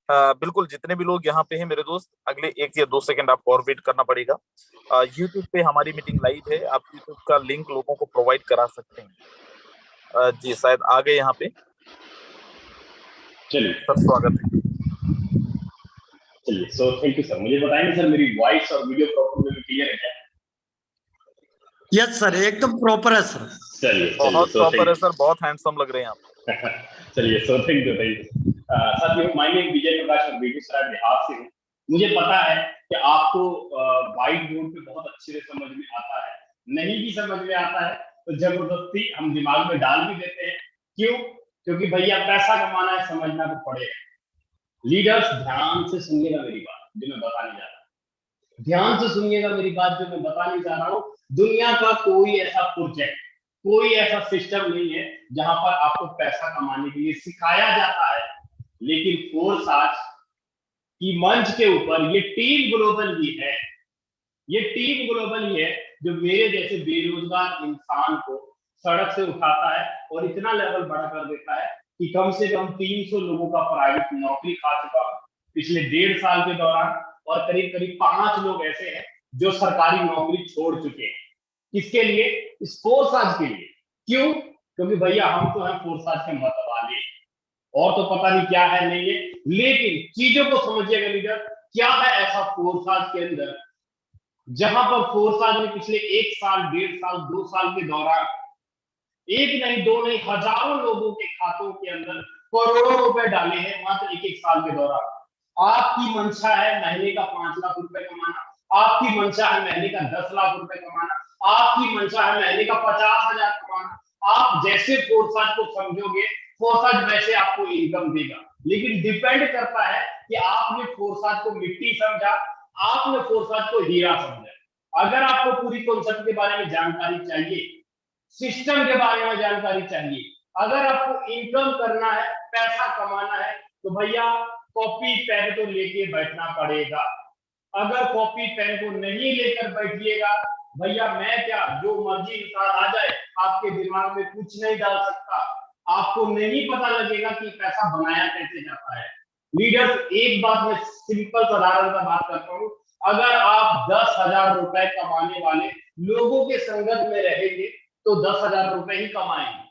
बिल्कुल, जितने भी लोग यहाँ पे हैं मेरे दोस्त, अगले 1 या 2 सेकंड आपको और वेट करना पड़ेगा। यूट्यूब पे हमारी मीटिंग लाइव है, आप यूट्यूब का लिंक लोगों को प्रोवाइड करा सकते हैं। जी शायद आ गए यहाँ पे। चलिए सर स्वागत है। चलिए, सो थैंक यू सर। मुझे बताएंगे सर, मेरी वॉइस और वीडियो प्रॉपर क्लियर है क्या? यस सर, एकदम प्रॉपर है सर। चलिए बहुत सो प्रॉपर है सर, बहुत हैंडसम लग रहे हैं आप। चलिए सो थैंक यू। साथियों, माय नेम विजय प्रकाश और बेगूसराय बिहार से हूँ। मुझे पता है कि आपको व्हाइट बोर्ड पे बहुत अच्छे से समझ में आता है। नहीं भी समझ में आता है तो जबरदस्ती हम दिमाग में डाल भी देते हैं। क्यों? क्योंकि भैया पैसा कमाना है, समझना तो पड़ेगा। लीडर्स, ध्यान से सुनिएगा मेरी बात जो मैं बताने जा रहा हूँ। ध्यान से सुनिएगा मेरी बात जो मैं बताने जा रहा हूँ। दुनिया का कोई ऐसा प्रोजेक्ट, कोई ऐसा सिस्टम नहीं है जहां पर आपको पैसा कमाने के लिए सिखाया जाता है। लेकिन फोर्स आज की मंच के ऊपर ये टीम ग्लोबल ही है। ये टीम ग्लोबल ही है जो मेरे जैसे बेरोजगार इंसान को सड़क से उठाता है और इतना लेवल बड़ा कर देता है कि कम से कम 300 लोगों का प्राइवेट नौकरी खा चुका पिछले 1.5 साल के दौरान। और करीब करीब 5 लोग ऐसे हैं जो सरकारी नौकरी छोड़ चुके हैं। किसके लिए? इस फोर्स के लिए। क्यों? क्योंकि भैया हम तो हैं फोर्स के मत वाले, और तो पता नहीं क्या है नहीं है। लेकिन चीजों को समझिएगा लीडर, क्या है ऐसा फोर्स के अंदर जहां पर फोर्स ने पिछले 1 साल, 1.5 साल, 2 साल के दौरान एक नहीं, दो नहीं, हजारों लोगों के खातों के अंदर करोड़ों रुपए डाले हैं मात्र 1-1 साल के दौरान। आपकी मंशा है महीने का 5 लाख रुपए कमाना, आपकी मंशा है महीने का 10 लाख रुपए कमाना, आपकी मंशा है महीने का 50,000 कमाना। आप जैसे फोर्स को समझोगे, फोर्स वैसे आपको इनकम देगा। लेकिन डिपेंड करता है कि आपने फोर्स को मिट्टी समझा, आपने फोर्स को हीरा समझा। अगर आपको पूरी कॉन्सेप्ट के बारे में जानकारी चाहिए, सिस्टम के बारे में जानकारी चाहिए, अगर आपको इनकम करना है, पैसा कमाना है, तो भैया कॉपी पेन तो लेके बैठना पड़ेगा। अगर कॉपी पेन को नहीं लेकर बैठिएगा, भैया मैं क्या, जो मर्जी इंसान आ जाए आपके दिमाग में कुछ नहीं डाल सकता। आपको नहीं पता लगेगा कि पैसा बनाया कैसे जाता है। लीडर्स, एक बात मैं सिंपल साधारण सा बात करता हूँ। अगर आप 10,000 रुपए कमाने वाले लोगों के संगत में रहेंगे तो 10,000 रुपए ही कमाएंगे,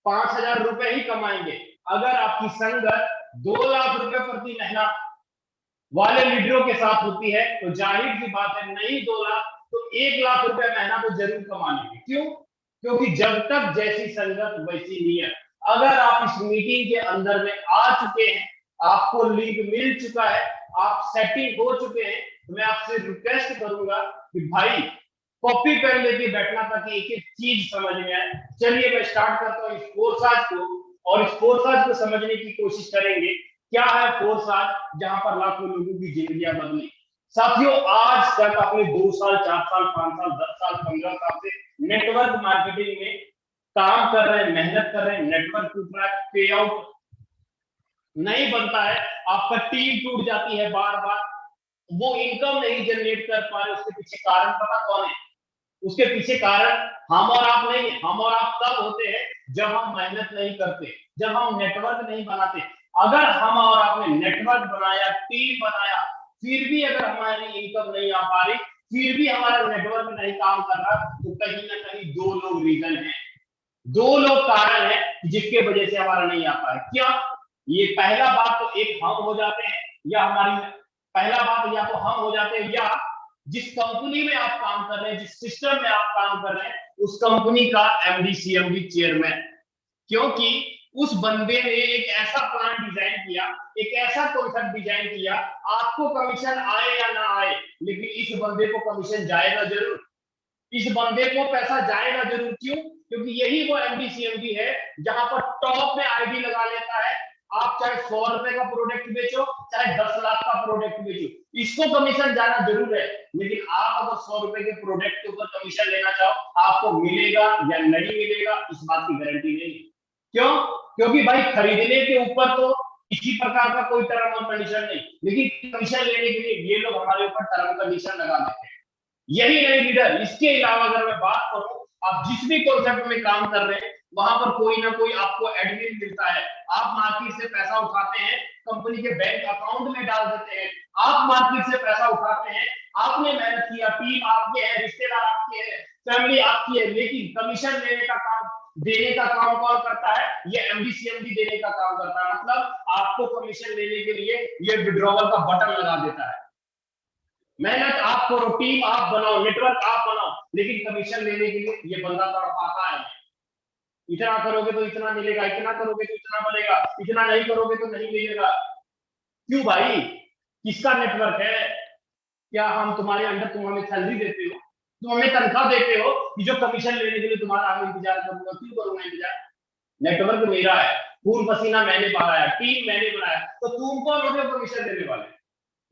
5,000 रुपए ही कमाएंगे। अगर आपकी संगत 2 लाख रुपए प्रति महीना वाले लीडरों के साथ होती है तो जाहिर सी बात है, नहीं 2 लाख तो 1 लाख रुपए महीना तो जरूर कमा लेंगे। क्यों? क्योंकि जब तक जैसी संगत वैसी नीयत। अगर आप इस मीटिंग के अंदर में आ चुके हैं, आपको लिंक मिल चुका है, आप सेटिंग हो चुके हैं, तो मैं आपसे रिक्वेस्ट करूंगा कि भाई कॉपी पेन लेके बैठना ताकि एक एक चीज समझ में आए। चलिए मैं स्टार्ट करता हूँ इस फोर्स को, और इस फोर्स को समझने की कोशिश करेंगे। क्या है फोर्स, जहां पर लाखों लोगों की जिंदगियां बदली। साथियों, आज तक अपने 2 साल, 4 साल, 5 साल, 10 साल, 15 साल से नेटवर्क मार्केटिंग में काम कर रहे हैं, मेहनत कर रहे हैं। नेटवर्क टूट रहा है, पे आउट नहीं बनता है, आपका टीम टूट जाती है बार बार, वो इनकम नहीं जनरेट कर पा रहे। उसके पीछे कारण पता कौन है? उसके पीछे कारण हम और आप नहीं है। हम और आप तब होते हैं जब हम मेहनत नहीं करते, जब हम नेटवर्क नहीं बनाते। अगर हम और आपने नेटवर्क बनाया, टीम बनाया, फिर भी अगर हमारी इनकम नहीं आ पा रही, फिर भी हमारा नेटवर्क नहीं काम कर रहा, तो कहीं ना कहीं 2 लोग रीजन है, 2 लोग कारण है जिसके वजह से हमारा नहीं आ पा रहा। क्या? ये पहला बात तो एक हम हो जाते हैं, या हमारी पहला बात या तो हम हो जाते हैं, या जिस कंपनी में आप काम कर रहे हैं, जिस सिस्टम में आप काम कर रहे हैं, उस कंपनी का एमडी, सीएमडी, चेयरमैन। क्योंकि उस बंदे ने एक ऐसा प्लान डिजाइन किया, एक ऐसा कॉन्सेप्ट डिजाइन किया, आपको कमीशन आए या ना आए, लेकिन इस बंदे को कमीशन जाएगा जरूर, इस बंदे को पैसा जाएगा जरूर। क्यों? क्योंकि यही वो एमडी, सीएमडी है जहां पर टॉप में आईडी लगा लेता है। आप चाहे 100 रुपए का प्रोडक्ट बेचो, चाहे 10 लाख का प्रोडक्ट बेचो, इसको कमीशन जाना जरूर है। लेकिन आप अगर 100 रुपए के प्रोडक्ट के ऊपर कमीशन लेना चाहो, आपको मिलेगा या नहीं मिलेगा, इस बात की गारंटी नहीं है। क्यों? क्योंकि भाई खरीदने के ऊपर तो किसी प्रकार का कोई टर्म और कंडीशन नहीं, लेकिन कमीशन लेने के लिए ये लोग हमारे ऊपर टर्म कंडीशन लगा देते हैं। यही नहीं लीडर, इसके अलावा अगर मैं बात करूं, आप जिस भी कॉन्सेप्ट में काम कर रहे हैं, वहां पर कोई ना कोई आपको एडमिन मिलता है, आप मार्केट से पैसा उठाते हैं, कंपनी के बैंक अकाउंट में डाल देते हैं, आप मार्केट से पैसा उठाते हैं, आपने मेहनत किया, टीम आपके है, रिश्तेदार आपके हैं, फैमिली आपकी है, लेकिन कमीशन देने का काम कौन करता है? ये एमडी सीएमडी देने का काम करता है। मतलब आपको कमीशन लेने के लिए ये विड्रॉवल का बटन लगा देता है। मेहनत आप करो, टीम आप बनाओ, नेटवर्क आप बनाओ, लेकिन कमीशन लेने के लिए ये बंदा तड़पाता है। इतना करोगे तो इतना मिलेगा, इतना करोगे तो इतना मिलेगा, इतना नहीं करोगे तो नहीं मिलेगा। क्यों भाई? किसका नेटवर्क है? क्या हम तुम्हारे अंदर, तुम हमें सैलरी देते हो, तुम हमें तनख्वाह देते हो कि जो कमीशन लेने के लिए तुम्हारा हम इंतजार करूंगा? क्यों करूंगा इंतजार? नेटवर्क मेरा है, खून पसीना मैंने बहाया, टीम मैंने बनाया, तो तुम कौन हो जो कमीशन देने वाले?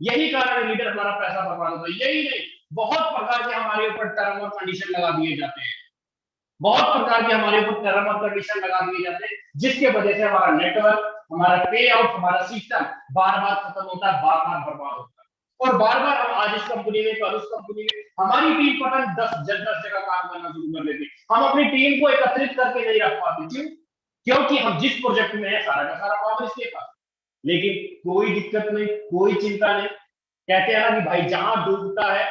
यही कारण है लीडर हमारा पैसा बर्बाद होता है। यही नहीं, बहुत प्रकार के हमारे ऊपर टर्म और कंडीशन लगा दिए जाते हैं, बहुत प्रकार के हमारे ऊपर टर्म और कंडीशन लगा दिए जाते हैं, जिसके वजह से हमारा नेटवर्क, हमारा पे आउट, हमारा सिस्टम बार बार खत्म होता है, बार बार बर्बाद होता है। और बार बार हम आज इस कंपनी में, कल उस कंपनी में, हमारी टीम पता 10 जगह काम करना शुरू कर देती है। हम अपनी टीम को एकत्रित करके नहीं रख पाते। क्यों? क्योंकि हम जिस प्रोजेक्ट में है सारा का सारा पावर इसके पास, लेकिन कोई दिक्कत नहीं, कोई चिंता नहीं। कहते हैं ना कि भाई जहां डूबता है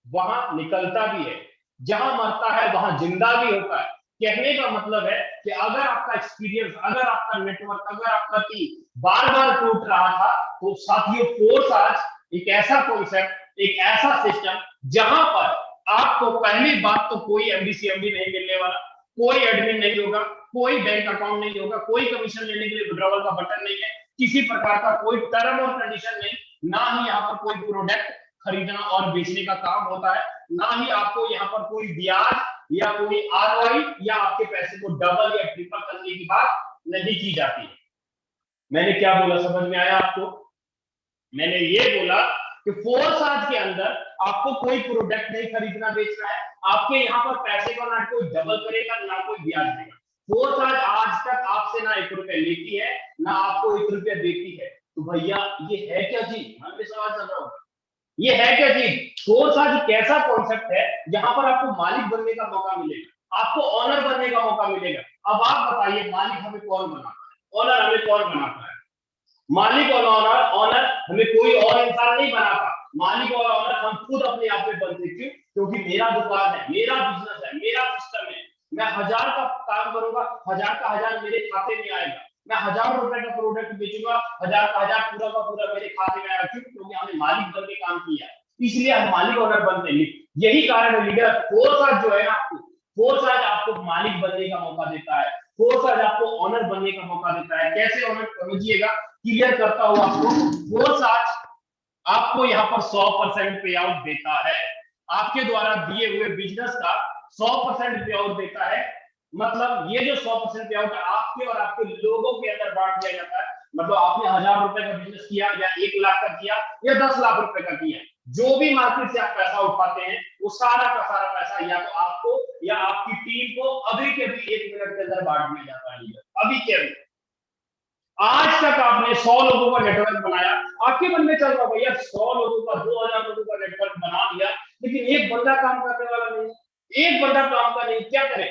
वहां निकलता भी है, जहां मरता है वहां जिंदा भी होता है। कहने का मतलब है कि अगर आपका एक्सपीरियंस, अगर आपका नेटवर्क, अगर आपका टीम बार बार टूट रहा था, तो साथियों फोर्स आज एक ऐसा कॉन्सेप्ट, एक ऐसा सिस्टम जहां पर आपको पहली बात तो कोई एमडीसीएमडी नहीं मिलने वाला, कोई एडमिन नहीं होगा, कोई बैंक अकाउंट नहीं होगा, कोई कमीशन लेने के लिए विड्रॉवल का बटन नहीं है, किसी प्रकार का कोई टर्म और कंडीशन नहीं, ना ही यहाँ पर कोई प्रोडक्ट खरीदना और बेचने का काम होता है, ना ही आपको यहाँ पर कोई ब्याज या कोई आरओआई या आपके पैसे को डबल या ट्रिपल करने की बात नहीं की जाती है। मैंने क्या बोला, समझ में आया आपको? मैंने ये बोला कि फोर्स आज के अंदर आपको कोई प्रोडक्ट नहीं खरीदना बेचना है, आपके यहाँ पर पैसे को ना कोई डबल करेगा, ना कोई ब्याज देगा। फोर्स आज तक आपसे ना 1 रुपया लेती है, ना आपको 1 रुपया देती है। तो भैया ये है क्या चीज? मैं भी सवाल कर रहा हूँ, ये है क्या चीज? फोर्स आज कैसा कॉन्सेप्ट है जहां पर आपको मालिक बनने का मौका मिलेगा, आपको ऑनर बनने का मौका मिलेगा। अब आप बताइए, मालिक हमें कौन बनाता है? ऑनर हमें कौन बनाता है? मालिक और ऑनर हमें कोई और इंसान नहीं बनाता। मालिक और ऑनर हम खुद अपने आप में बनते। क्यों? क्योंकि मेरा दुकान है, मेरा बिजनेस है, मेरा सिस्टम है, मैं 1000 का काम करूंगा, 1000 का 1000 मेरे खाते में आएगा, मैं 1000 रुपए का प्रोडक्ट बेचूंगा, 1000 का 1000 पूरा का पूरा मेरे खाते में आएगा। क्यों? क्योंकि हमने मालिक बन के काम किया, इसलिए हम मालिक ऑनर बनते हैं। यही कारण है लीडर फोर्स जो है ना, आपको फोर्स आज आपको मालिक बनने का मौका देता है, फोर्स आज आपको ऑनर बनने का मौका देता है। कैसे ऑनर समझिएगा, क्लियर करता हूं आपको। फोर्स आज आपको यहाँ पर 100% पे आउट देता है, आपके द्वारा दिए हुए बिजनेस का 100% पे आउट देता है। मतलब ये जो 100% पे आउट है आपके और आपके लोगों के अंदर बांट दिया जाता है। मतलब आपने 1000 रुपए का बिजनेस किया या 1 लाख का किया या 10 लाख रुपए का किया, जो भी मार्केट से आप पैसा उठाते हैं वो सारा का सारा पैसा या तो आपको या आपकी टीम को अभी के अभी 1 मिनट के अंदर बांट दिया जाता है। अभी के अभी आज तक आपने 100 लोगों का नेटवर्क बनाया, आपके मन में चल रहा भैया 100 लोगों का, 2000 लोगों का नेटवर्क बना लिया, लेकिन एक बंदा काम करने वाला नहीं, एक बंदा काम का नहीं, क्या करें?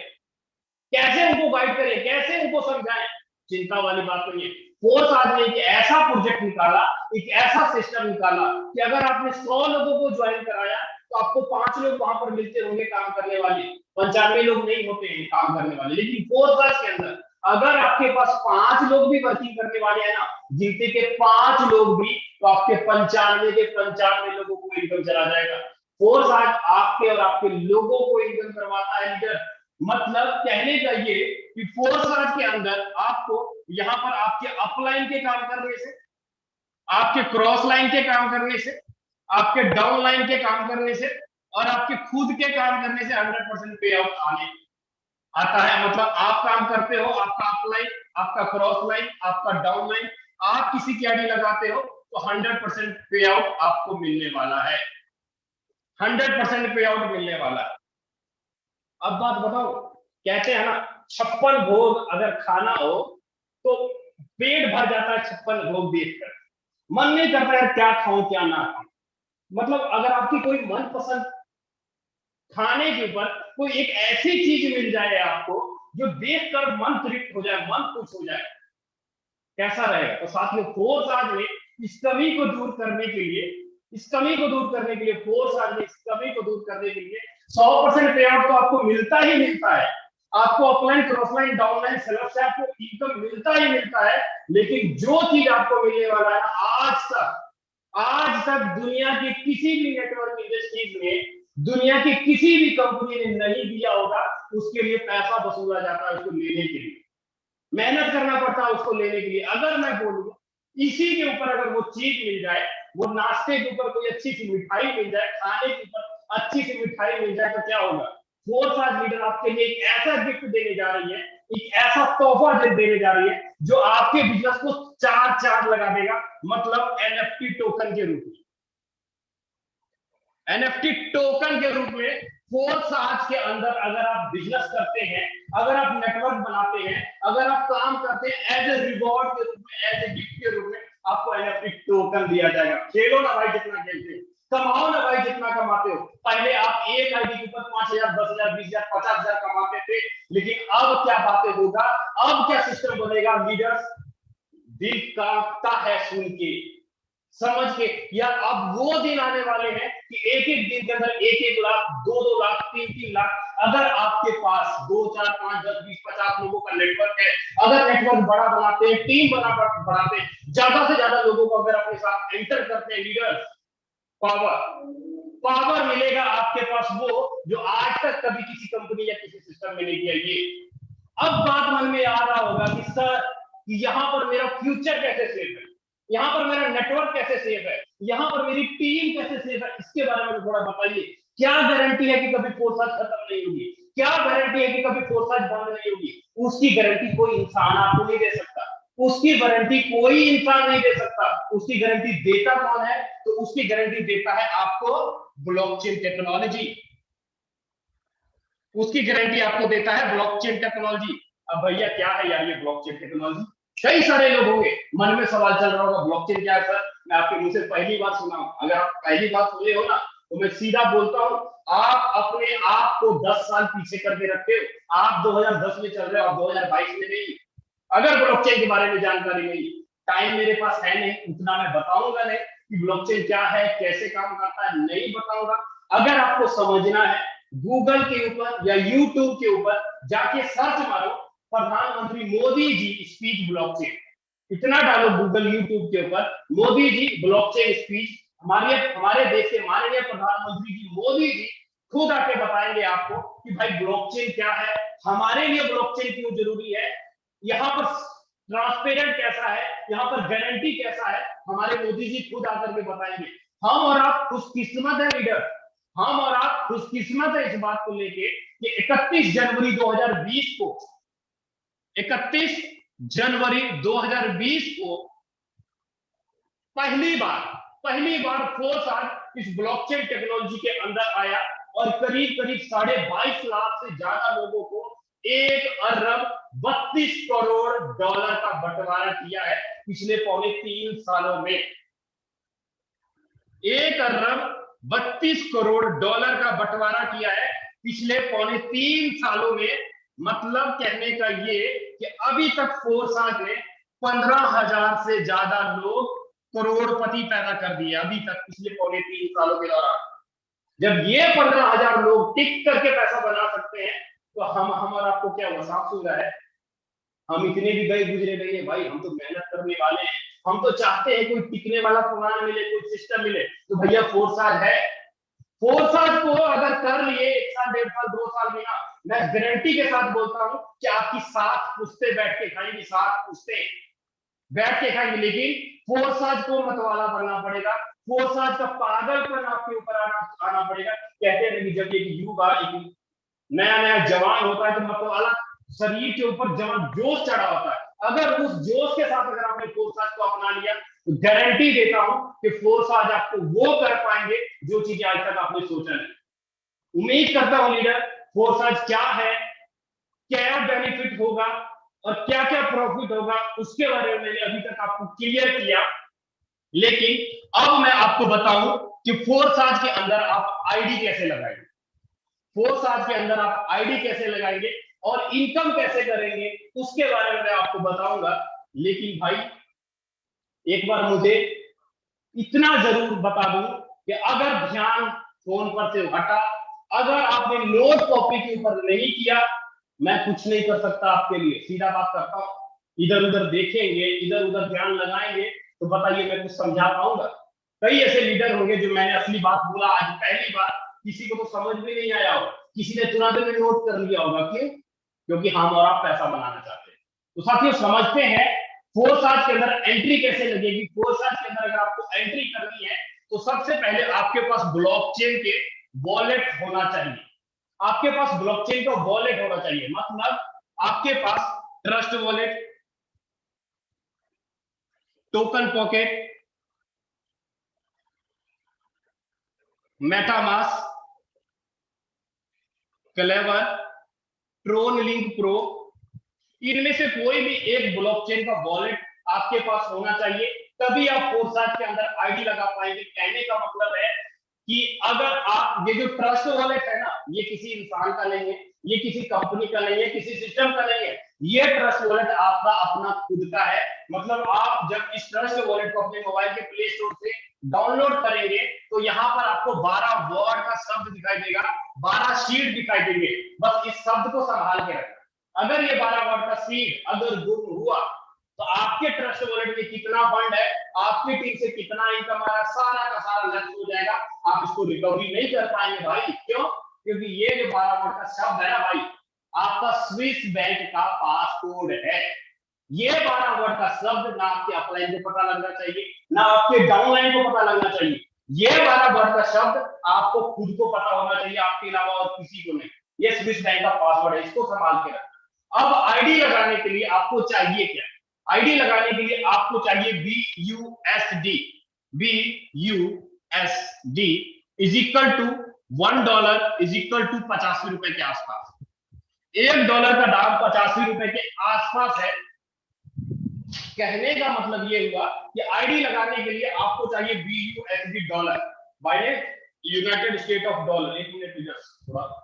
कैसे उनको गाइड करें, कैसे उनको समझाएं? चिंता वाली बात तो ये फोर्स आज ने एक ऐसा प्रोजेक्ट निकाला, एक ऐसा सिस्टम निकाला कि अगर आपने 100 लोगों को ज्वाइन कराया तो आपको 5 लोग वहां पर मिलते होंगे काम करने वाले, 95 लोग नहीं होते हैं काम करने वाले। लेकिन फोर्स आज के अंदर अगर आपके पास 5 लोग भी वर्किंग करने वाले हैं ना, जिनके के 5 लोग भी, तो आपके 95 के 95 लोगों को इनकम चला जाएगा। फोर्स आज आपके और आपके लोगों को इनकम करवाता है लीडर। मतलब कहने का ये कि फोर्स आज के अंदर आपको यहाँ पर आपके अपलाइन के काम करने से, आपके क्रॉस लाइन के काम करने से, आपके डाउन लाइन के काम करने से और आपके खुद के काम करने से 100% पे आउट आने आता है। मतलब आप काम करते हो, आपका अपलाइन, आपका क्रॉस लाइन, आपका डाउन लाइन, आप किसी की आईडी लगाते हो तो 100% पे आउट आपको मिलने वाला है, 100% पे आउट मिलने वाला है। अब बात बताओ, कहते हैं ना 56 भोग अगर खाना हो तो पेट भर जाता है 56 भोग देखकर, मन नहीं करता है क्या खाऊं क्या ना खाऊं। मतलब अगर आपकी कोई मनपसंद खाने के ऊपर कोई एक ऐसी चीज मिल जाए आपको जो देखकर मन तृप्त हो जाए, मन खुश हो जाए, कैसा रहेगा। तो साथियों फोर्स आज में इस कमी को दूर करने के लिए, इस कमी को दूर करने के लिए, फोर्स आज में इस कमी को दूर करने के लिए 100% पे आउट तो आपको मिलता ही मिलता है। आपको ऑफलाइन, क्रॉसलाइन, डाउनलाइन सेलर से आपको इनकम मिलता ही मिलता है। लेकिन जो चीज आपको मिलने वाला है, आज तक दुनिया के किसी भी नेटवर्क इंडस्ट्रीज में, दुनिया की किसी भी कंपनी ने नहीं दिया होगा। उसके लिए पैसा वसूला जाता है, उसको लेने के लिए मेहनत करना पड़ता है, उसको लेने के लिए। अगर मैं बोलूं इसी के ऊपर अगर वो चीज मिल जाए, वो नाश्ते के ऊपर कोई अच्छी सी मिठाई मिल जाए, खाने के ऊपर अच्छी सी मिठाई मिल जाए, तो क्या होगा। फोर्स आज लीडर आपके लिए एक ऐसा गिफ्ट देने जा रही है, एक ऐसा तोहफा देने जा रही है जो आपके बिजनेस को चार चांद लगा देगा। मतलब एनएफटी टोकन के रूप में, एनएफटी टोकन के रूप में फोर्स आज के अंदर अगर आप बिजनेस करते हैं, अगर आप नेटवर्क बनाते हैं, अगर आप काम करते हैं, एज ए रिवॉर्ड के रूप में, एज ए गिफ्ट के रूप में आपको एनएफटी टोकन दिया जाएगा। खेलो ना भाई जितना खेलते हो, कमाओ ना भाई जितना कमाते हो। पहले आप एक आईडी के ऊपर 5,000, 10,000, 20,000, 50,000 कमाते थे, लेकिन अब क्या बातें होगा, अब क्या सिस्टम बनेगा। लीडर्स दिल कांपता है सुन के, समझ के। या अब वो दिन आने वाले हैं कि एक एक दिन के अंदर 1-1 लाख, 2-2 लाख, 3-3 लाख, अगर आपके पास 2, 4, 5, 10, 20, 50 लोगों का नेटवर्क है, अगर नेटवर्क बड़ा बनाते हैं, टीम बढ़ाते हैं, ज्यादा से ज्यादा लोगों को अगर अपने साथ एंटर करते हैं लीडर्स, पावर मिलेगा आपके पास, वो जो आज तक कभी किसी कंपनी या किसी सिस्टम में नहीं किया। ये अब बात मन में आ रहा होगा कि सर यहाँ पर मेरा फ्यूचर कैसे सेफ है, यहाँ पर मेरा नेटवर्क कैसे सेफ है, यहाँ पर मेरी टीम कैसे सेफ है, इसके बारे में थोड़ा बताइए। क्या गारंटी है कि कभी फोर्स आज खत्म नहीं होगी, क्या गारंटी है कि कभी फोर्स आज बंद नहीं होगी। उसकी गारंटी कोई इंसान आपको नहीं दे सकता, उसकी गारंटी कोई इंसान नहीं दे सकता। उसकी गारंटी देता कौन है, तो उसकी गारंटी देता है आपको ब्लॉकचेन टेक्नोलॉजी। उसकी गारंटी आपको देता है ब्लॉकचेन टेक्नोलॉजी। अब भैया क्या है यार ये ब्लॉकचेन टेक्नोलॉजी, कई सारे लोग होंगे मन में सवाल चल रहा होगा ब्लॉकचेन क्या है सर। मैं आपके मुंह से पहली बार सुना हूं, अगर आप पहली बार सुने हो ना तो मैं सीधा बोलता हूं, आप अपने आप को 10 साल पीछे करके रखते हो। आप 2010 में चल रहे हो, आप 2022 में नहीं। अगर ब्लॉकचेन के बारे में जानकारी नहीं, टाइम मेरे पास है नहीं, उतना मैं बताऊंगा नहीं कि ब्लॉकचेन क्या है, कैसे काम करता है, नहीं बताऊंगा। अगर आपको समझना है, गूगल के ऊपर या यूट्यूब के ऊपर जाके सर्च मारो प्रधानमंत्री मोदी जी स्पीच ब्लॉकचेन, इतना डालो गूगल यूट्यूब के ऊपर, मोदी जी ब्लॉकचेन स्पीच। हमारे देश के माननीय प्रधानमंत्री जी मोदी जी खुद आके बताएंगे आपको कि भाई ब्लॉकचेन क्या है, हमारे लिए ब्लॉकचेन क्यों जरूरी है, यहाँ पर ट्रांसपेरेंट कैसा है, यहाँ पर गारंटी कैसा है, हमारे मोदी जी खुद आकर के बताएंगे। हम और आप खुशकिस्मत है लीडर, हम और आप खुशकिस्मत है इस बात को लेके कि 31 जनवरी 2020 को, 31 जनवरी 2020 को पहली बार फोर्स आज इस ब्लॉकचेन टेक्नोलॉजी के अंदर आया और करीब 22.5 लाख से ज्यादा लोगों को 1 अरब 32 करोड़ डॉलर का बंटवारा किया है पिछले 3.25 सालों में। 1 अरब 32 करोड़ डॉलर का बंटवारा किया है पिछले 3.25 सालों में। मतलब कहने का ये कि अभी तक फोर्स आज ने 15,000 से ज्यादा लोग करोड़पति पैदा कर दिए अभी तक पिछले 3.25 सालों के दौरान। जब ये 15,000 लोग टिक करके पैसा बना सकते हैं तो हम और आपको क्या वसाफ सुन रहा है। हम इतने भी गए गुजरे नहीं है भाई, हम तो मेहनत करने वाले हैं, हम तो चाहते हैं कोई टिकने वाला प्लान मिले, कोई सिस्टम मिले। तो भैया फोर्स आज है, फोर्स आज को अगर कर लिए 1 साल, 1.5 साल, 2 साल में ना, मैं गारंटी के साथ बोलता हूं कि आपकी 7 पुश्ते बैठ के खाएंगी, 7 पुश्ते बैठ के खाएंगे। लेकिन फोर्स आज को मतवाला बनना पड़ेगा, फोर्स आज का पागलपन आपके ऊपर आना पड़ेगा। कहते हैं कि जब एक युवा, एक नया जवान होता है तो मतवाला शरीर के ऊपर जवान जोश चढ़ा होता है। अगर उस जोश के साथ अगर आपने फोर्स आज को अपना लिया तो गारंटी देता हूं कि फोर्स आज आपको वो कर पाएंगे जो चीजें आज तक आपने सोचा नहीं। उम्मीद करता हूं लीडर फोर्स आज क्या है, क्या बेनिफिट होगा और क्या क्या प्रॉफिट होगा उसके बारे में मैंने अभी तक आपको क्लियर किया। लेकिन अब मैं आपको बताऊं कि फोर्स आज के अंदर आप आईडी कैसे लगाएंगे। फोर्स आज के अंदर आप आईडी कैसे लगाएंगे और इनकम कैसे करेंगे उसके बारे में मैं आपको बताऊंगा। लेकिन भाई एक बार मुझे इतना जरूर बता दूं कि अगर ध्यान फोन पर से हटा, अगर आपने नोट कॉपी के ऊपर नहीं किया, मैं कुछ नहीं कर सकता आपके लिए। सीधा बात करता हूं, इधर उधर देखेंगे, इधर उधर ध्यान लगाएंगे तो बताइए मैं कुछ समझा पाऊंगा? कई ऐसे लीडर होंगे जो मैंने असली बात बोला आज पहली बार, किसी को तो समझ में नहीं आया होगा, किसी ने तुरंत में नोट कर लिया होगा। क्यों? क्योंकि हम और आप पैसा बनाना चाहते हैं। तो साथियों समझते हैं फोरसाज के अंदर एंट्री कैसे लगेगी। फोरसाज के अंदर अगर आपको एंट्री करनी है तो सबसे पहले आपके पास ब्लॉकचेन के वॉलेट होना चाहिए। आपके पास ब्लॉकचेन का वॉलेट होना चाहिए, मतलब आपके पास trust wallet, token pocket, MetaMask, Klever, TronLink pro, इनमें से कोई भी एक ब्लॉकचेन का वॉलेट आपके पास होना चाहिए, तभी आप फोरसाज के अंदर आईडी लगा पाएंगे। कहने का मतलब है कि अगर आप, ये जो ट्रस्ट वॉलेट है ना, ये किसी इंसान का नहीं है, ये किसी कंपनी का नहीं है, किसी सिस्टम का नहीं है, ये ट्रस्ट वॉलेट आपका अपना खुद का है। मतलब आप जब इस ट्रस्ट वॉलेट को अपने मोबाइल के प्ले स्टोर से डाउनलोड करेंगे तो यहाँ पर आपको 12 वर्ड का शब्द दिखाई देगा, 12 शीट दिखाई देंगे। बस इस शब्द को संभाल के रखना। अगर ये 12 वर्ड का शीट अगर गुम हुआ तो आपके ट्रस्ट वॉलेट में कितना फंड है, आपकी टीम से कितना इनकम आ रहा है, सारा का सारा लॉस हो जाएगा। आप इसको रिकवरी नहीं कर पाएंगे भाई। क्यों? क्योंकि ये जो 12 वर्ड का शब्द है ना भाई, आपका स्विस बैंक का पासकोड है। ये 12 वर्ड का शब्द ना आपके अपलाइन को पता लगना चाहिए, ना आपके डाउनलाइन को पता लगना चाहिए। ये 12 वर्ड का शब्द आपको खुद को पता होना चाहिए, आपके अलावा और किसी को नहीं। ये स्विस बैंक का पासवर्ड है, इसको संभाल के रखना। अब आईडी लगाने के लिए आपको चाहिए क्या? आईडी लगाने के लिए आपको चाहिए BUSD। BUSD is equal to $1 is equal to 85 रुपए के आसपास। $1 का दाम 85 रुपए के आसपास है। कहने का मतलब ये हुआ कि आईडी लगाने के लिए आपको चाहिए BUSD dollar, Binance United state of dollar. एक मिनट जस्ट थोड़ा,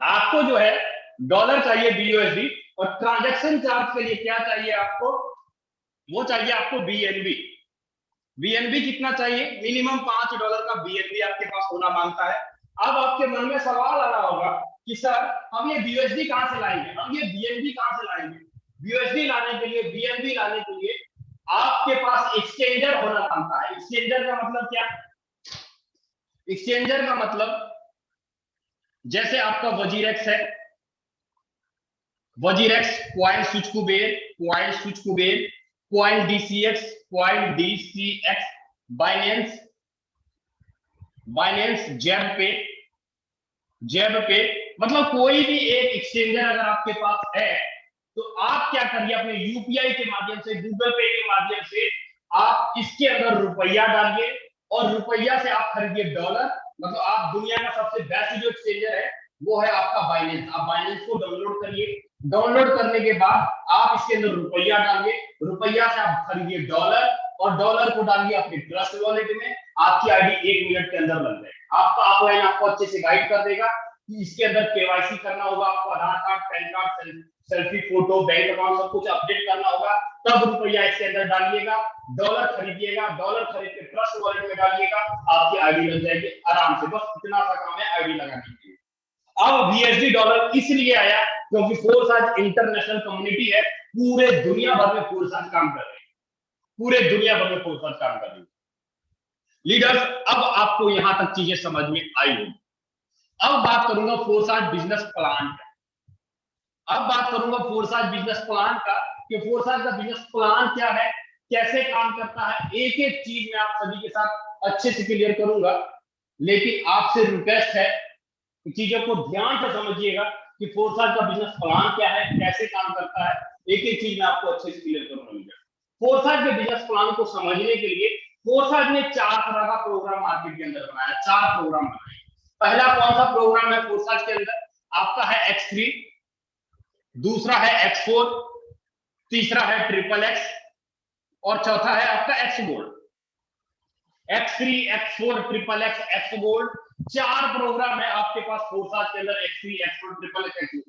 आपको जो है डॉलर चाहिए BUSD, और ट्रांजैक्शन चार्ज के लिए क्या चाहिए आपको? वो चाहिए आपको BNB। BNB कितना चाहिए? मिनिमम $5 का BNB आपके पास होना मांगता है। अब आपके मन में सवाल आ रहा होगा कि सर हम ये BUSD कहां से लाएंगे, हम ये BNB कहां से लाएंगे? BUSD लाने के लिए, BNB लाने के लिए आपके पास एक्सचेंजर होना मांगता है। एक्सचेंजर का मतलब क्या? एक्सचेंजर का मतलब जैसे आपका वजीरेक्स है, WazirX, coin switch Kuber, coin switch Kuber, coin DCX, coin DCX, Binance, Binance जेब पे, जेब पे, मतलब कोई भी एक एक्सचेंजर अगर आपके पास है तो आप क्या करिए, अपने यूपीआई के माध्यम से, गूगल पे के माध्यम से आप इसके अंदर रुपया डालिए और रुपया से आप खरीदिए डॉलर। मतलब आप दुनिया का सबसे बेस्ट जो एक्सचेंजर है वो है आपका बाइनेंस। आप बाइनेंस को डाउनलोड करिए, डाउनलोड करने के बाद आप इसके अंदर रुपया डालिए, रुपया से आप खरीदिए डॉलर और डॉलर को डालिए अपने ट्रस्ट वॉलेट में। आपकी आईडी 1 मिनट के अंदर बन जाएगी। आपका अपलाइन आपको अच्छे से गाइड कर देगा कि इसके अंदर केवाईसी करना होगा, आपको Aadhaar card, PAN card, selfie photo, bank account सब कुछ अपडेट करना होगा, तब रुपया इसके अंदर डालिएगा, डॉलर खरीदिएगा, डॉलर खरीद के ट्रस्ट वॉलेट में डालिएगा, आपकी आईडी लग जाएगी आराम से। बस इतना सा काम है आईडी लगाने के लिए। अब BSD डॉलर इसलिए आया क्योंकि फोरसाज इंटरनेशनल कम्युनिटी है, पूरे दुनिया भर में फोरसाज काम कर रहे हैं, पूरे दुनिया भर में फोरसाज काम कर रही है। लीडर्स, अब आपको यहां तक चीजें समझ में आई होगी। अब बात करूंगा फोरसाज बिजनेस प्लान का। अब बात करूंगा फोरसाज बिजनेस प्लान का कि फोरसाज का बिजनेस प्लान क्या है, कैसे काम करता है। एक एक चीज मैं आप सभी के साथ अच्छे से क्लियर करूंगा, लेकिन आपसे रिक्वेस्ट है चीजों को ध्यान से समझिएगा कि फोरसाज का बिजनेस प्लान क्या है, कैसे काम करता है। एक एक चीज मैं आपको अच्छे से क्लियर करूंगा। फोरसाज के बिजनेस प्लान को समझने के लिए फोरसाज ने 4 तरह का प्रोग्राम मार्केट के अंदर बनाया, 4 प्रोग्राम बनाए। पहला कौन सा प्रोग्राम है फोरसाज के अंदर? आपका है X3, दूसरा है X4, तीसरा है XXX और चौथा है आपका X गोल्ड। X3, X4, triple X, X gold, 4 program है आपके पास फोर्साज के अंदर, X3, X4, triple X, x.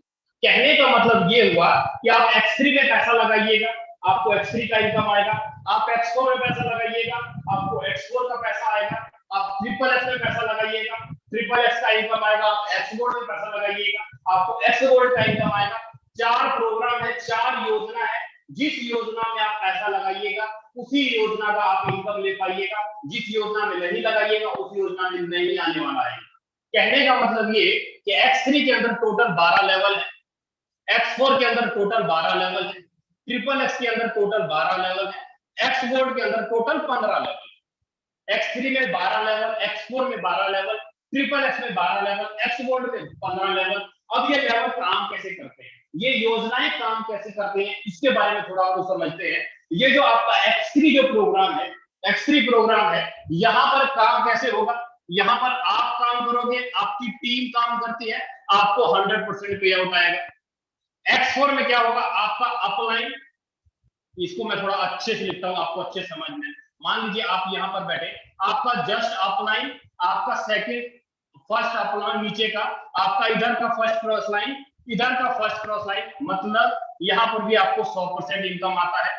कहने का मतलब ये हुआ कि आप X3 में पैसा लगाइएगा, आपको X3 का इनकम आएगा, आप X4 में पैसा लगाइएगा, आपको X4 का पैसा आएगा, आप ट्रिपल एक्स में पैसा लगाइएगा, ट्रिपल एक्स का इनकम आएगा, आप एक्स गोल्ड में पैसा लगाइएगा, आपको एक्स गोल्ड का इनकम आएगा। 4 प्रोग्राम है, 4 योजना है, जिस योजना में आप पैसा लगाइएगा उसी योजना का आप इनकम ले पाइएगा, जिस योजना में नहीं लगाइएगा उस योजना में नहीं आने वाला है। कहने का मतलब ये कि X3 के अंदर टोटल 12 लेवल है, X4 के अंदर टोटल 12 लेवल है, ट्रिपल एक्स के अंदर टोटल 12 लेवल है, एक्स गोल्ड के अंदर टोटल 15 लेवल। X3 में 12 लेवल, X4 में 12 लेवल, ट्रिपल एक्स में 12 लेवल, एक्स गोल्ड में 15 लेवल। अब ये लेवल काम कैसे करते हैं, ये योजनाएं काम कैसे करते हैं, इसके बारे में थोड़ा आपको समझते हैं। ये जो आपका X3 जो प्रोग्राम है, X3 प्रोग्राम है, यहाँ पर काम कैसे होगा, यहाँ पर आप काम करोगे, आपकी टीम काम करती है, आपको 100% पे आउट आएगा। X4 में क्या होगा, आपका अपलाइन, इसको मैं थोड़ा अच्छे से लिखता हूं आपको अच्छे समझ में। मान लीजिए आप यहाँ पर बैठे, आपका जस्ट अपलाइन, आपका सेकंड फर्स्ट अपलाइन नीचे का, आपका इधर का फर्स्ट क्रॉस लाइन, इधर का फर्स्ट क्रॉस लाइन, मतलब यहाँ पर भी आपको 100% इनकम आता है।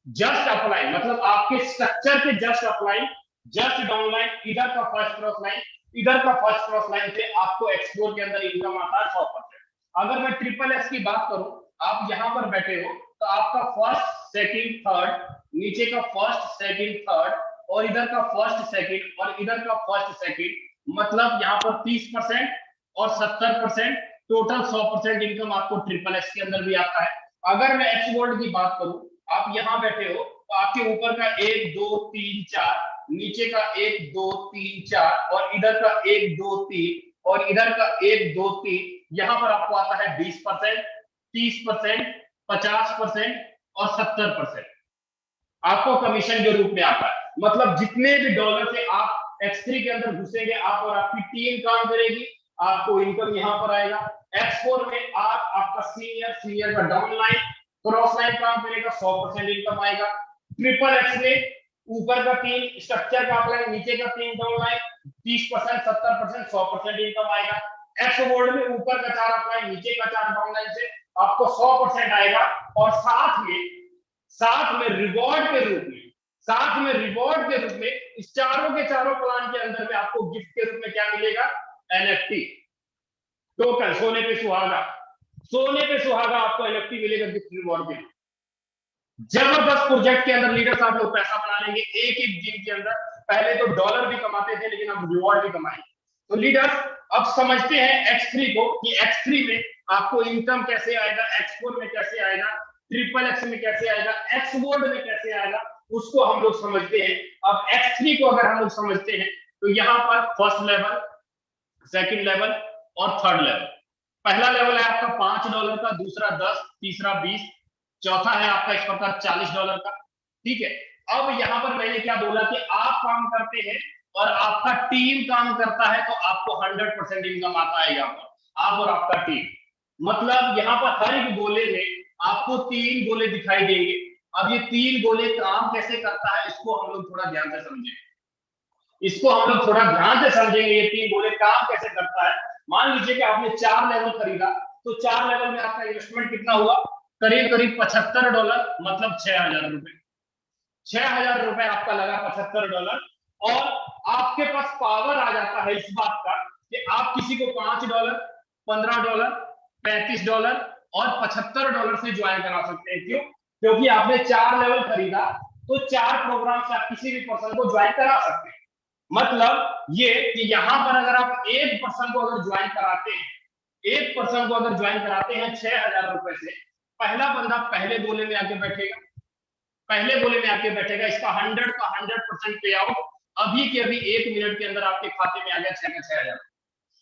जस्ट अपलाइन मतलब आपके स्ट्रक्चर के जस्ट अपलाइन, जस्ट डाउनलाइन, इधर का फर्स्ट क्रॉस लाइन, इधर का फर्स्ट क्रॉस लाइन से आपको एक्सपोर के अंदर इनकम आता है 100%। अगर मैं ट्रिपल एक्स की बात करूं, आप यहां पर बैठे हो तो आपका फर्स्ट सेकंड थर्ड, नीचे का फर्स्ट सेकंड थर्ड, और इधर का फर्स्ट सेकंड और इधर का फर्स्ट सेकंड, मतलब यहाँ पर 30% और 70%, टोटल 100% इनकम आपको ट्रिपल एक्स के अंदर भी आता है। अगर मैं एक्स गोल्ड की बात करूं, आप यहाँ बैठे हो तो आपके ऊपर का 1 2 3 4, नीचे का 1 2 3 4, और इधर का 1 2 3, और इधर का 1 2 3, यहाँ पर आपको आता है 20%, 30%, 50% और 70%, आपको कमीशन के रूप में आता है। मतलब जितने भी डॉलर से आप X3 के अंदर घुसेंगे, आप और आपकी टीम काम करेगी, आपको इनकम यहाँ पर आएगा। X4 में आप आपका सीनियर का डाउन लाइन क्रॉस लाइन काम करेगा, 100% इनकम आएगा। ट्रिपल एक्स में ऊपर का 3 स्ट्रक्चर का अपलाइन, नीचे का 3 डाउन लाइन, 30%, 70%, 100% इनकम आएगा। एक्स गोल्ड में ऊपर का 4 अपलाइन, नीचे का 4 डाउन लाइन से आपको 100% आएगा। और साथ में रिवॉर्ड के रूप में, साथ में रिवॉर्ड के रूप में इस चारों के चारों प्लान के अंदर में आपको गिफ्ट के रूप में क्या मिलेगा, NFT टोकन, सोने पे सुहागा, सोने पे सुहागा आपको NFT मिलेगा गिफ्ट रिवॉर्ड के। जबरदस्त प्रोजेक्ट के अंदर लीडर्स आप लोग पैसा बना लेंगे एक एक दिन के अंदर। पहले तो डॉलर भी कमाते थे, लेकिन अब रिवॉर्ड भी कमाएंगे। तो लीडर्स अब समझते हैं X3 को कि X3 में आपको इनकम कैसे आएगा, X4 में कैसे आएगा, ट्रिपल एक्स में कैसे आएगा, एक्स गोल्ड में कैसे आएगा, उसको हम लोग समझते हैं। अब X3 को अगर हम लोग समझते हैं तो यहाँ पर फर्स्ट लेवल, सेकंड लेवल और थर्ड लेवल। पहला लेवल है आपका $5 का, दूसरा 10, तीसरा 20, चौथा है आपका इस प्रकार $40 का। ठीक है, अब यहाँ पर मैंने क्या बोला कि आप काम करते हैं और आपका टीम काम करता है, तो आपको 100% इनकम आता है यहाँ पर, आप और आपका टीम। मतलब यहाँ पर हर एक गोले में आपको 3 गोले दिखाई देंगे। अब ये 3 गोले काम कैसे करता है, इसको हम लोग थोड़ा ध्यान से समझेंगे, इसको हम लोग थोड़ा ध्यान से समझेंगे, ये 3 गोले काम कैसे करता है। मान लीजिए कि आपने 4 लेवल खरीदा, तो 4 लेवल में आपका इन्वेस्टमेंट कितना हुआ, करीब करीब $75, मतलब 6,000 रुपए। 6,000 रुपए आपका लगा, $75, और आपके पास पावर आ जाता है इस बात का कि आप किसी को $5, $15, $35 और $75 से ज्वाइन करा सकते हैं। क्यों? क्योंकि आपने 4 लेवल खरीदा, तो 4 प्रोग्राम से आप किसी भी पर्सन को ज्वाइन करा सकते हैं। मतलब ये कि यहाँ पर अगर आप एक पर्सन को अगर ज्वाइन कराते हैं, एक पर्सन को अगर ज्वाइन कराते हैं 6,000 रुपए से, पहला बंदा पहले गोले में आके बैठेगा, पहले गोले में आके बैठेगा, इसका 100% पे आउट अभी के अभी 1 मिनट के अंदर आपके खाते में आ गया 6,000।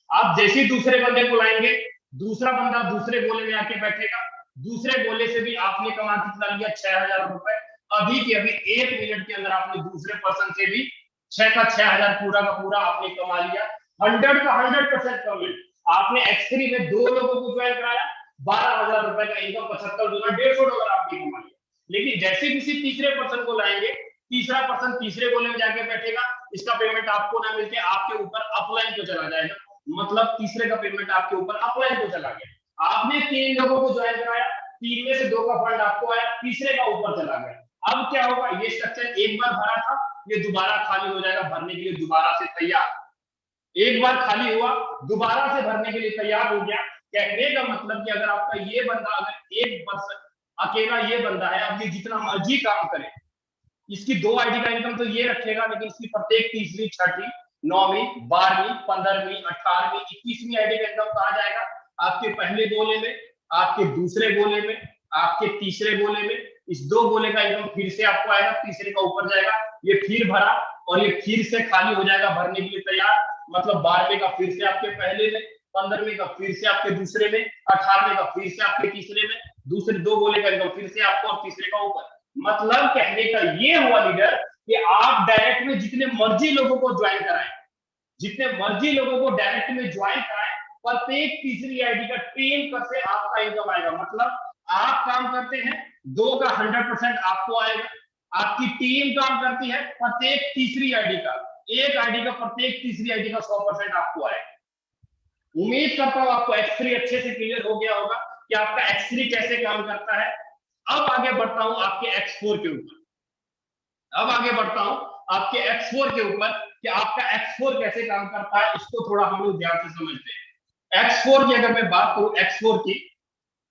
आप जैसे ही दूसरे बंदे को लाएंगे, दूसरा बंदा दूसरे गोले में आके बैठेगा, दूसरे गोले से भी आपने कमा कितना लिया, 6,000 रुपए। अभी के अभी 1 मिनट के अंदर आपने दूसरे पर्सन से भी 6 का 6,000 पूरा का पूरा आपने कमा लिया। 100 का 100% कमिट। आपने X3 में 2 लोगों को ज्वाइन कराया, 12,000 रुपए का इनकम, 75 डॉलर, $150 आपने कमा लिया। लेकिन जैसे किसी तीसरे पर्सन को लाएंगे, तीसरा पर्सन तीसरे गोले में जाके बैठेगा, इसका पेमेंट आपको ना मिलके आपके ऊपर अपलाइन को चला जाएगा, मतलब तीसरे का पेमेंट आपके ऊपर अपलाइन को चला गया। आपने 3 लोगों को ज्वाइन कराया, 3 में से 2 का फंड आपको आया, तीसरे का ऊपर चला गया। अब क्या होगा, ये स्ट्रक्चर एक बार भरा था, ये दोबारा खाली हो जाएगा, भरने के लिए दोबारा से तैयार। एक बार खाली हुआ, दोबारा से भरने के लिए तैयार हो गया। कहने का मतलब कि अगर आपका ये बंदा, अगर एक वर्ष अकेला ये बंदा है, अब ये जितना मर्जी काम करे, इसकी 2 आईडी का इनकम तो ये रखेगा, लेकिन इसकी प्रत्येक तीसरी, छठी, 9वीं, 12वीं, 15वीं, 18वीं, 21वीं आईडी का इनकम कहा जाएगा आपके पहले गोले में, आपके दूसरे गोले में, आपके तीसरे गोले में। इस 2 गोले का इनकम फिर से आपको आएगा, तीसरे का ऊपर जाएगा, ये फिर भरा और ये फिर से खाली हो जाएगा, भरने के लिए तैयार। मतलब 12वें का फिर से आपके पहले में, 15वें का फिर से आपके दूसरे में, 18वें का फिर से आपके तीसरे में, दूसरे 2 गोले का इनकम फिर से आपको और तीसरे का ऊपर। मतलब कहने का ये हुआ लीडर कि आप डायरेक्ट में जितने मर्जी लोगों को ज्वाइन कराएं, जितने मर्जी लोगों को डायरेक्ट में ज्वाइन कराएं, प्रत्येक तीसरी आईडी का 3% से आपका इनकम आएगा। मतलब आप काम करते हैं, 2 का 100% आपको आएगा, आपकी टीम काम करती है, प्रत्येक तीसरी आईडी का, एक आईडी का प्रत्येक तीसरी आईडी का 100% आपको आएगा। उम्मीद करता हूं आपको X3 अच्छे से क्लियर हो गया होगा कि आपका X3 कैसे काम करता है। अब आगे बढ़ता हूं आपके X4 के ऊपर, अब आगे बढ़ता हूं आपके X4 के ऊपर कि आपका X4 कैसे काम करता है, इसको थोड़ा हम लोग ध्यान से समझते हैं। X4 की अगर मैं बात करूं X4 की,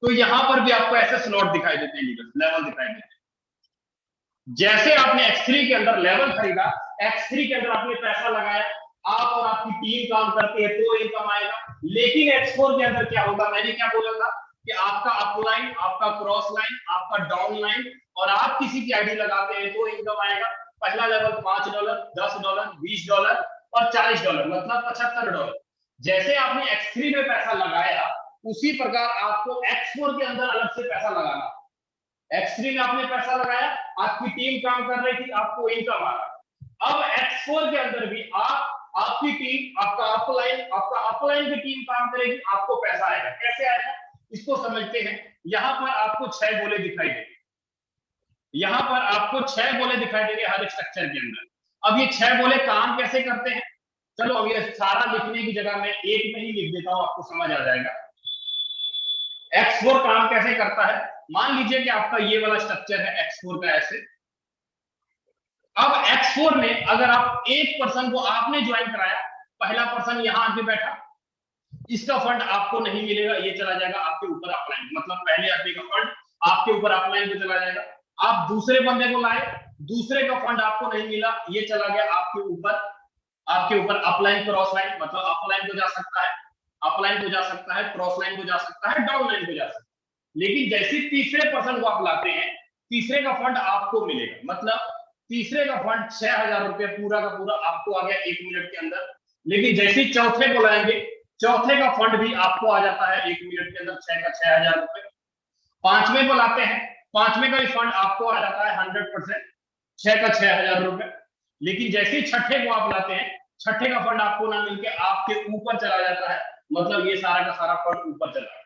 तो यहां पर भी आपको ऐसे स्लॉट दिखाई देते हैं, लेवल दिखाई देते हैं। जैसे आपने X3 के अंदर लेवल खरीदा, X3 के अंदर आपने पैसा लगाया, आप और आपकी टीम काम करती है तो इनकम आएगा। लेकिन X4 के अंदर क्या होगा, मैंने क्या बोला था कि आपका अपलाइन, आपका क्रॉस लाइन, आपका डाउन लाइन और आप किसी की आईडी लगाते हैं तो इनकम आएगा। पहला लेवल $5, $10, $20 और $40, मतलब $75। जैसे आपने X3 में पैसा लगाया, उसी प्रकार आपको X4 के अंदर अलग से पैसा लगाना। X3 में आपने पैसा लगाया, आपकी टीम काम कर रही थी, आपको इनकम आ रहा। अब X4 के अंदर भी आपकी टीम, आपका अपलाइन की टीम काम करेगी, आपको पैसा आएगा। कैसे आएगा इसको समझते हैं। यहां पर आपको 6 गोले दिखाई देंगे, यहां पर आपको 6 गोले दिखाई देंगे हर स्ट्रक्चर के अंदर। अब ये 6 गोले काम कैसे करते हैं, चलो अब ये सारा लिखने की जगह मैं एक में ही लिख देता हूं, आपको समझ आ जाएगा। X4 काम कैसे करता है, मान लीजिए कि आपका ये वाला स्ट्रक्चर है X4 का ऐसे। अब X4 में अगर आप एक पर्सन को आपने ज्वाइन कराया, पहला पर्सन यहां आके बैठा, इसका फंड आपको नहीं मिलेगा, ये चला जाएगा आपके ऊपर अपलाइन, मतलब पहले आदमी का फंड आपके ऊपर अपलाइन को चला जाएगा। आप दूसरे बंदे को लाए, दूसरे का फंड आपको नहीं मिला, ये चला गया आपके ऊपर अपलाइन क्रॉस लाइन, मतलब अपलाइन को जा सकता है, अपलाइन को जा सकता है, क्रॉस लाइन को जा सकता है, डाउन लाइन को जा सकता है। लेकिन जैसे तीसरे पर्सन को आप लाते हैं, तीसरे का फंड आपको मिलेगा, मतलब तीसरे का फंड 6,000 रुपए पूरा का पूरा आपको आ गया 1 मिनट के अंदर। लेकिन जैसे चौथे को लाएंगे, चौथे का फंड भी आपको आ जाता है 1 मिनट के अंदर 6 का 6,000 रुपए। पांचवें को लाते हैं, पांचवें का भी फंड आपको आ जाता है 100%, 6 का 6,000 रुपए। लेकिन जैसे ही छठे को आप लाते हैं, छठे का फंड आपको ना मिलके आपके ऊपर चला जाता है, मतलब ये सारा का सारा फंड ऊपर चला गया।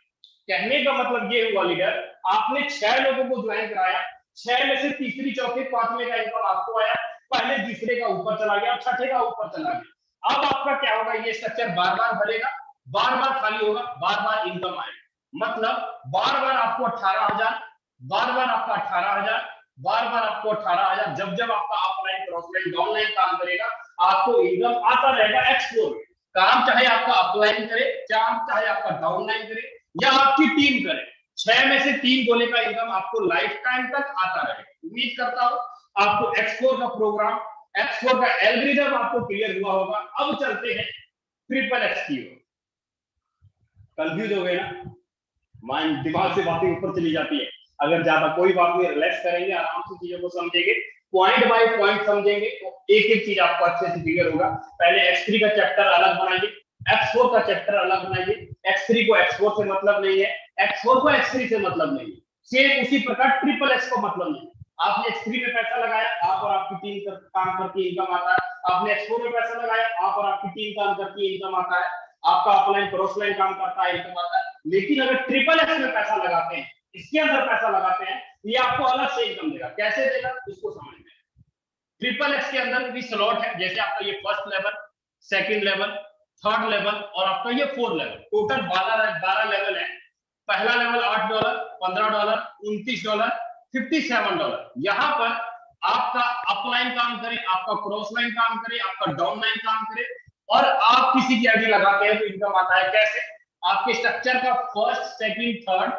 कहने का मतलब ये हुआ लीडर, आपने 6 लोगों को ज्वाइन कराया, 6 में से तीसरी, चौथी, पांचवें का इनकम आपको आया, पहले दूसरे का ऊपर चला गया, छठे का ऊपर चला गया। अब आपका क्या होगा, ये स्ट्रक्चर बार बार भरेगा, बार बार खाली होगा, बार बार इनकम आएगा। मतलब बार बार आपको 18,000, बार बार आपका 18,000, बार बार आपको 18,000। जब जब आपका upline, cross line, down line काम करेगा, आपको इनकम आता रहेगा। X4 काम चाहे आपका अपलाइन करे, चाहे आपका डाउन लाइन करे या आपकी टीम करे, 6 में से 3 गोले का इनकम आपको लाइफ टाइम तक आता रहेगा। उम्मीद करता हूं आपको X4 का प्रोग्राम, X4 का एल्गोरिथम आपको क्लियर हुआ होगा। अब चलते हैं ट्रिपल X की ओर। कंफ्यूज हो गए ना, माइंड दिमाग से बातें ऊपर चली जाती है। अगर ज्यादा कोई बात नहीं, रिलैक्स करेंगे, आराम से चीजों को समझेंगे, पॉइंट बाय पॉइंट समझेंगे, तो एक एक चीज आपको अच्छे से क्लियर होगा। पहले X3 का चैप्टर अलग बनाइए, X4 का चैप्टर अलग बनाइए। X3 को X4 से मतलब नहीं है, X4 को X3 से मतलब नहीं है। सेम उसी प्रकार ट्रिपल X को मतलब नहीं है। आपने X3 में पैसा लगाया, आप और आपकी टीम काम करती, इनकम आता है। आपने X4 में पैसा लगाया, आप और आपकी टीम काम करती, इनकम आता है। आपका अपलाइन, क्रॉस लाइन काम करता है, इनकम आता है। लेकिन अगर ट्रिपल X में पैसा लगाते हैं, इसके अंदर पैसा लगाते हैं, ये आपको अलग से इनकम देगा। कैसे देगा, इसको समझ में। ट्रिपल एक्स के अंदर भी स्लॉट है, जैसे आपका ये first level, second level, third level और आपका ये फोर्थ लेवल, टोटल 12 लेवल है। पहला लेवल $8, $15, $29, $57। यहाँ पर आपका अपलाइन काम करे, आपका क्रॉस लाइन काम करे, आपका डाउन लाइन काम करे और आप किसी की आईडी लगाते हैं तो इनकम आता है। कैसे? आपके स्ट्रक्चर का first second third,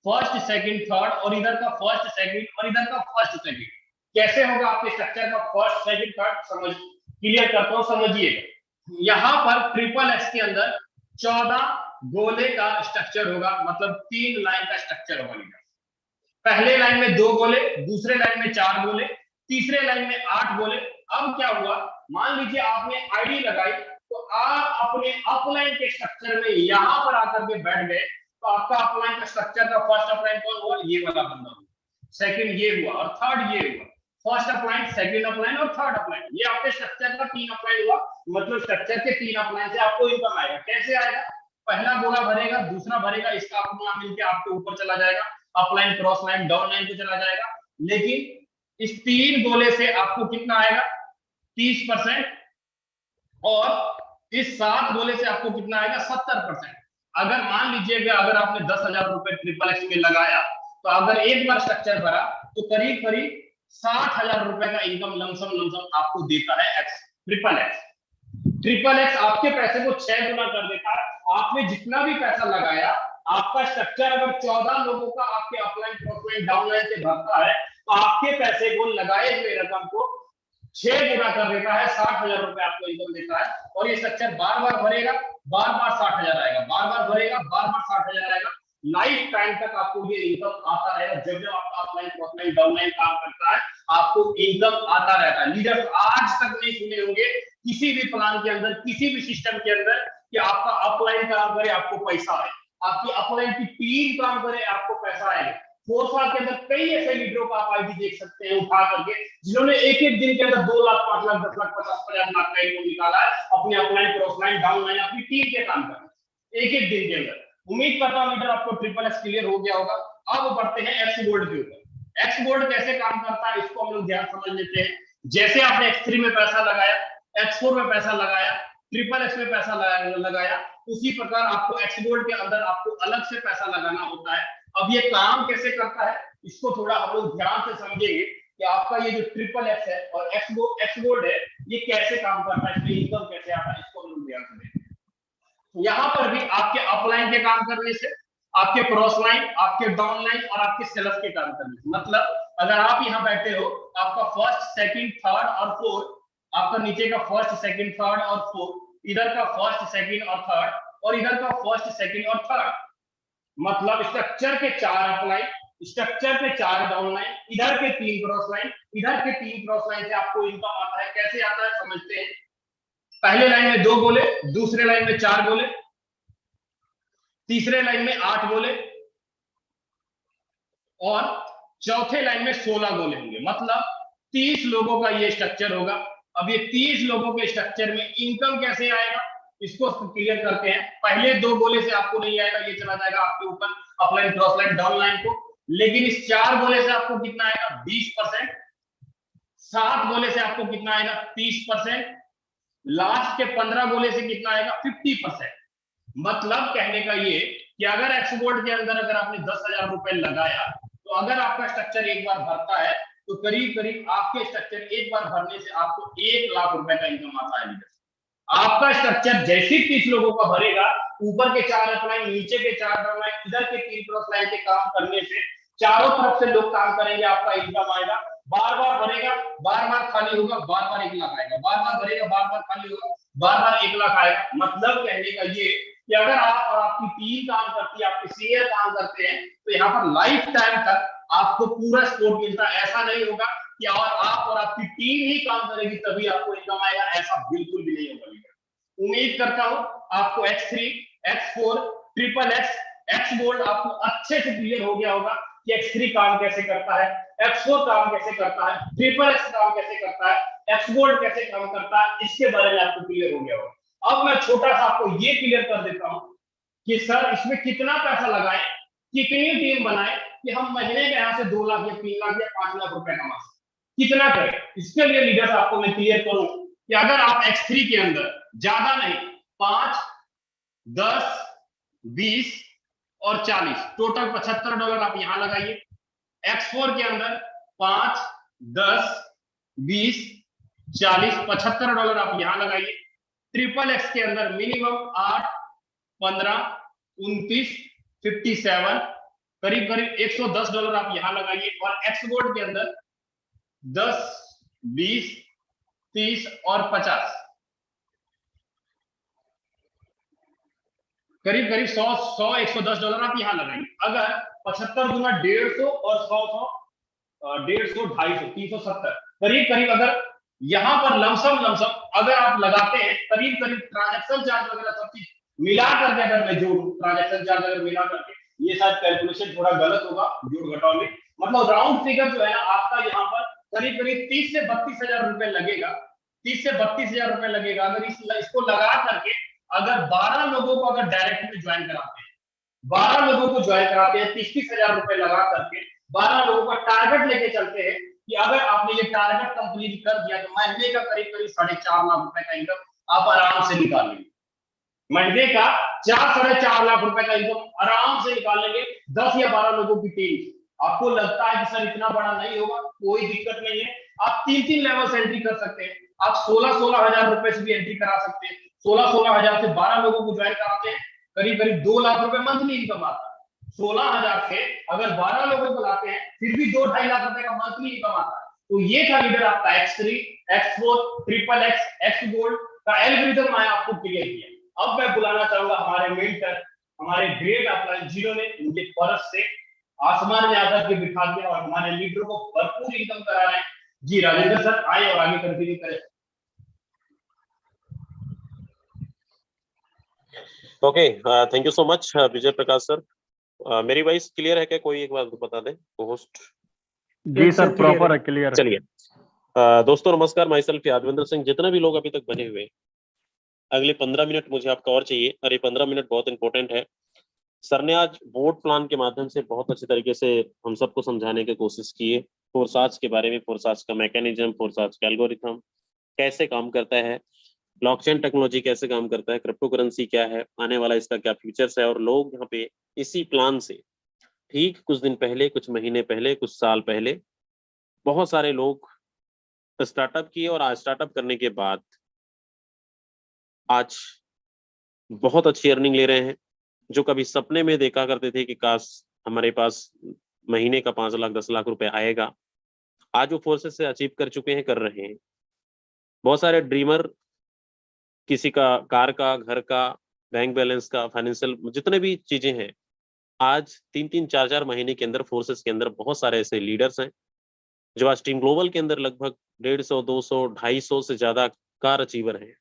first second third और इधर का फर्स्ट सेकंड और इधर का फर्स्ट सेकंड। कैसे होगा आपके स्ट्रक्चर का फर्स्ट सेकंड थर्ड? समझ क्लियर करता हूं, समझिएगा। यहाँ पर ट्रिपल एक्स के अंदर 14 गोले का स्ट्रक्चर होगा, मतलब 3 लाइन का स्ट्रक्चर होगा। पहले लाइन में 2 गोले, दूसरे लाइन में 4 गोले, तीसरे लाइन में 8 गोले। अब क्या हुआ, मान लीजिए आपने आईडी लगाई तो आप अपने अपलाइन के स्ट्रक्चर में यहां पर आकर के बैठ गए, तो आपका अपलाइन का स्ट्रक्चर का फर्स्ट अपलाइन कौन हुआ? ये वाला बंदा हुआ, सेकंड ये हुआ और थर्ड ये हुआ। फर्स्ट अपलाइन, सेकंड अपलाइन और थर्ड अपलाइन, ये आपके स्ट्रक्चर का 3 अपलाइन हुआ। मतलब स्ट्रक्चर के 3 अपलाइन से आपको इनकम आएगा। कैसे आएगा? पहला गोला भरेगा, दूसरा भरेगा, इसका अपना मिलकर आपके ऊपर चला जाएगा, upline, cross line, down line पे चला जाएगा। लेकिन इस 3 गोले से आपको कितना आएगा? 30%। और इस 7 गोले से आपको कितना आएगा? 70%। अगर मान लीजिएगा अगर आपने 10,000 रुपए ट्रिपल एक्स में लगाया तो अगर एक बार स्ट्रक्चर भरा तो करीब करीब 60,000 रुपए का इनकम लमसम आपको देता है x, triple x. Triple x आपके पैसे को 6 गुना कर देता है। आपने जितना भी पैसा लगाया, आपका स्ट्रक्चर अगर 14 लोगों का आपके upline, cross line, down line से भरता है तो आपके पैसे को, लगाए हुए रकम को 6 गुना कर देता है, 60,000 रुपए आपको इनकम देता है। और ये स्ट्रक्चर बार बार भरेगा, बार बार 60,000 आएगा, बार बार भरेगा, बार बार 60,000 आएगा। लाइफ टाइम तक आपको ये इनकम आता रहेगा। जब जब आपका upline, cross line, down line काम करता है आपको इनकम आता रहता है। लीडर्स आज तक नहीं सुने होंगे किसी भी प्लान के अंदर, किसी भी सिस्टम के अंदर कि आपका अपलाइन काम करे आपको पैसा आए, आपकी अपलाइन की टीम काम करे आपको पैसा आए। 4 साल के अंदर कई ऐसे लीडरों का आप आईडी देख सकते हैं उठा करके, जिन्होंने एक एक दिन के अंदर 2 लाख, 5 लाख, 10 लाख, 50, 50 लाख का इनकम निकाला है अपने upline, cross line, down line, अपनी टीम के काम कर एक एक दिन के अंदर। उम्मीद करता हूं लीडर आपको ट्रिपल एक्स क्लियर हो गया होगा। अब बढ़ते हैं एक्स गोल्ड के ऊपर। एक्स गोल्ड कैसे काम करता है इसको हम लोग ध्यान समझ लेते हैं। जैसे आपने X3 में पैसा लगाया, X4 में पैसा लगाया, ट्रिपल एक्स में पैसा लगाया, उसी प्रकार आपको एक्स गोल्ड के अंदर आपको अलग से पैसा लगाना होता है। अब ये काम कैसे करता है इसको थोड़ा हम लोग ध्यान से समझेंगे कि आपका ये जो ट्रिपल एक्स है और एक्स गोल्ड है ये कैसे काम करता है, इसमें इनकम कैसे आता है, इसको हम लोग ध्यान से देखें। यहाँ पर भी आपके अपलाइन के काम करने से, आपके क्रॉस लाइन, आपके डाउन लाइन और आपके सेल्स के काम करने से, मतलब अगर आप यहाँ बैठे हो, आपका फर्स्ट, सेकंड, थर्ड और फोर्थ, आपका नीचे का फर्स्ट, सेकंड, थर्ड और फोर्थ, इधर का फर्स्ट, सेकंड और थर्ड और इधर का फर्स्ट, सेकंड और थर्ड, मतलब स्ट्रक्चर के 4 अपलाइन, स्ट्रक्चर के 4 डाउन लाइन, इधर के 3 क्रॉस लाइन, इधर के 3 क्रॉस लाइन से आपको इनकम आता है। कैसे आता है समझते हैं। पहले लाइन में 2 गोले, दूसरे लाइन में 4 गोले, तीसरे लाइन में 8 गोले और चौथे लाइन में 16 गोले होंगे, मतलब 30 लोगों का ये स्ट्रक्चर होगा। अब ये 30 लोगों के स्ट्रक्चर में इनकम कैसे आएगा इसको क्लियर करते हैं। पहले 2 गोले से आपको नहीं आएगा, ये चला जाएगा आपके ऊपर upline, cross line, down line को। लेकिन इस 4 गोले से आपको कितना आएगा? 20%। 7 गोले से आपको कितना आएगा? 30%। लास्ट के 15 गोले से कितना आएगा? 50%। मतलब कहने का ये कि अगर एक्स गोल्ड के अंदर अगर आपने 10,000 रुपए लगाया तो अगर आपका स्ट्रक्चर एक बार भरता है तो करीब करीब आपके स्ट्रक्चर एक बार भरने से आपको 1 लाख रुपए का इनकम आता है। आपका स्ट्रक्चर जैसे 30 लोगों का भरेगा, ऊपर के 4 अपलाइन, नीचे के 4 डाउनलाइन, इधर के 3 क्रॉस लाइन के काम करने से चारों तरफ से लोग काम करेंगे, आपका इनकम आएगा। बार बार भरेगा, बार बार खाली होगा, बार बार 1 लाख आएगा, बार बार भरेगा, बार बार खाली होगा, बार बार 1 लाख आएगा। मतलब कहने का ये कि अगर आप और आपकी टीम काम करती है, आपके सीनियर काम करते हैं तो यहाँ पर लाइफ टाइम तक आपको पूरा सपोर्ट मिलता है। ऐसा नहीं होगा कि और आप और आपकी टीम ही काम करेगी तभी आपको इनकम आएगा, ऐसा बिल्कुल भी नहीं होगा। उम्मीद करता हूं आपको X3, X4, triple X, X gold आपको अच्छे से क्लियर हो गया होगा कि X3 काम कैसे करता है, X4 काम कैसे करता है, ट्रिपल एक्स काम कैसे करता है, एक्स गोल्ड कैसे काम करता है, इसके बारे में आपको क्लियर हो गया होगा। अब मैं छोटा सा आपको ये क्लियर कर देता हूं कि सर इसमें कितना पैसा लगाएं, कितनी टीम बनाए कि हम महीने के यहाँ से 2 लाख या 3 लाख या 5 लाख रुपए कमा सकते। कितना करें, इसके लिए लीडर्स आपको मैं क्लियर करूं कि अगर आप X3 के अंदर ज्यादा नहीं 5, 10, 20 और 40 टोटल $75 आप यहां लगाइए। X4 के अंदर 5, 10, 20, 40, $75 आप यहां लगाइए। XXX के अंदर मिनिमम 8, 15, 29, 57 करीब करीब $110 आप यहां लगाइए। और X गोल्ड के अंदर 10, 20, 30 और 50 करीब करीब 100, 110 आप यहां लगाइए। अगर 75 गुना 150 और 100, 150, 250, 370 करीब करीब अगर यहां पर लमसम अगर आप लगाते हैं करीब करीब ट्रांजैक्शन चार्ज वगैरह सब चीज मिला करके अगर मैं जोड़ू, ट्रांजैक्शन चार्ज अगर मिला करके, ये शायद कैलकुलेशन थोड़ा गलत होगा जोड़ घटाव में, मतलब राउंड फिगर जो है ना आपका यहाँ पर करीब करीब 30 से 32 हजार रुपए लगेगा। 30 से 32 हजार रुपए लगेगा अगर इसको लगा करके अगर 12 लोगों को अगर डायरेक्ट में ज्वाइन कराते हैं, 12 लोगों को ज्वाइन कराते हैं 30-30 हजार रुपए लगा करके 12 लोगों का टारगेट लेके चलते हैं कि अगर आपने ये टारगेट कंप्लीट कर दिया तो महीने का करीब करीब 4.5 लाख रुपए का इनकम आप आराम से निकाल लेंगे। महीने का 4-4.5 लाख रुपए का इनकम आराम से निकाल लेंगे 10 या 12 लोगों की टीम। आपको लगता है कि सर इतना बड़ा नहीं होगा, कोई दिक्कत नहीं है। आप 3-3 लेवल से एंट्री कर सकते हैं। आप 16-16 हजार रुपए से भी एंट्री करा सकते हैं। 16-16 हजार से 12 लोगों को ज्वाइन कराते हैं, करीब करीब 2 लाख रुपए मंथली इनकम आता है। 16 हजार से अगर 12 लोगों को लाते हैं फिर भी 2-2.5 लाख रुपए का मंथली इनकम आता है। तो ये था लीडर आपका X3, X4, XXX, X gold का एल्गोरिथम मैं आपको क्लियर किया। अब मैं बुलाना चाहूंगा हमारे मेंटर, हमारे ग्रेट अपलाइन जिन्होंने उनके परस से आसमान में आकर के बिठा दिया और हमारे लीडर को भरपूर इनकम करा रहे हैं। जी राजेंद्र सर आए और आगे कंटिन्यू करें। Okay, thank you so much Vijay Prakash sir. मेरी वॉइस क्लियर है क्या? कोई एक बार बता दें होस्ट। जी सर प्रॉपर है, क्लियर है। चलिए दोस्तों नमस्कार, माई सेल्फ यादविंद्र सिंह। जितने भी लोग अभी तक बने हुए, अगले 15 मिनट मुझे आपका और चाहिए और ये 15 मिनट बहुत इंपॉर्टेंट है। सर ने आज बोर्ड प्लान के माध्यम से बहुत अच्छे तरीके से हम सबको समझाने की कोशिश की है। फोरसाज के बारे में, फोरसाज का मैकेनिज्म, फोरसाज का एल्गोरिथम कैसे काम करता है, ब्लॉकचेन टेक्नोलॉजी कैसे काम करता है, क्रिप्टो करेंसी क्या है, आने वाला इसका क्या फ्यूचर्स है। और लोग यहाँ पे इसी प्लान से ठीक कुछ दिन पहले, कुछ महीने पहले, कुछ साल पहले बहुत सारे लोग स्टार्टअप किए और आज स्टार्टअप करने के बाद आज बहुत अच्छी अर्निंग ले रहे हैं। जो कभी सपने में देखा करते थे कि काश हमारे पास महीने का 5 लाख 10 लाख रुपए आएगा, आज वो फोर्सेस से अचीव कर चुके हैं, कर रहे हैं। बहुत सारे ड्रीमर, किसी का कार का, घर का, बैंक बैलेंस का, फाइनेंशियल जितने भी चीजें हैं, आज 3-3, 4-4 महीने के अंदर फोर्सेस के अंदर बहुत सारे ऐसे लीडर्स हैं जो आज टीम ग्लोबल के अंदर लगभग 150, 200, 250 से ज्यादा कार अचीवर हैं।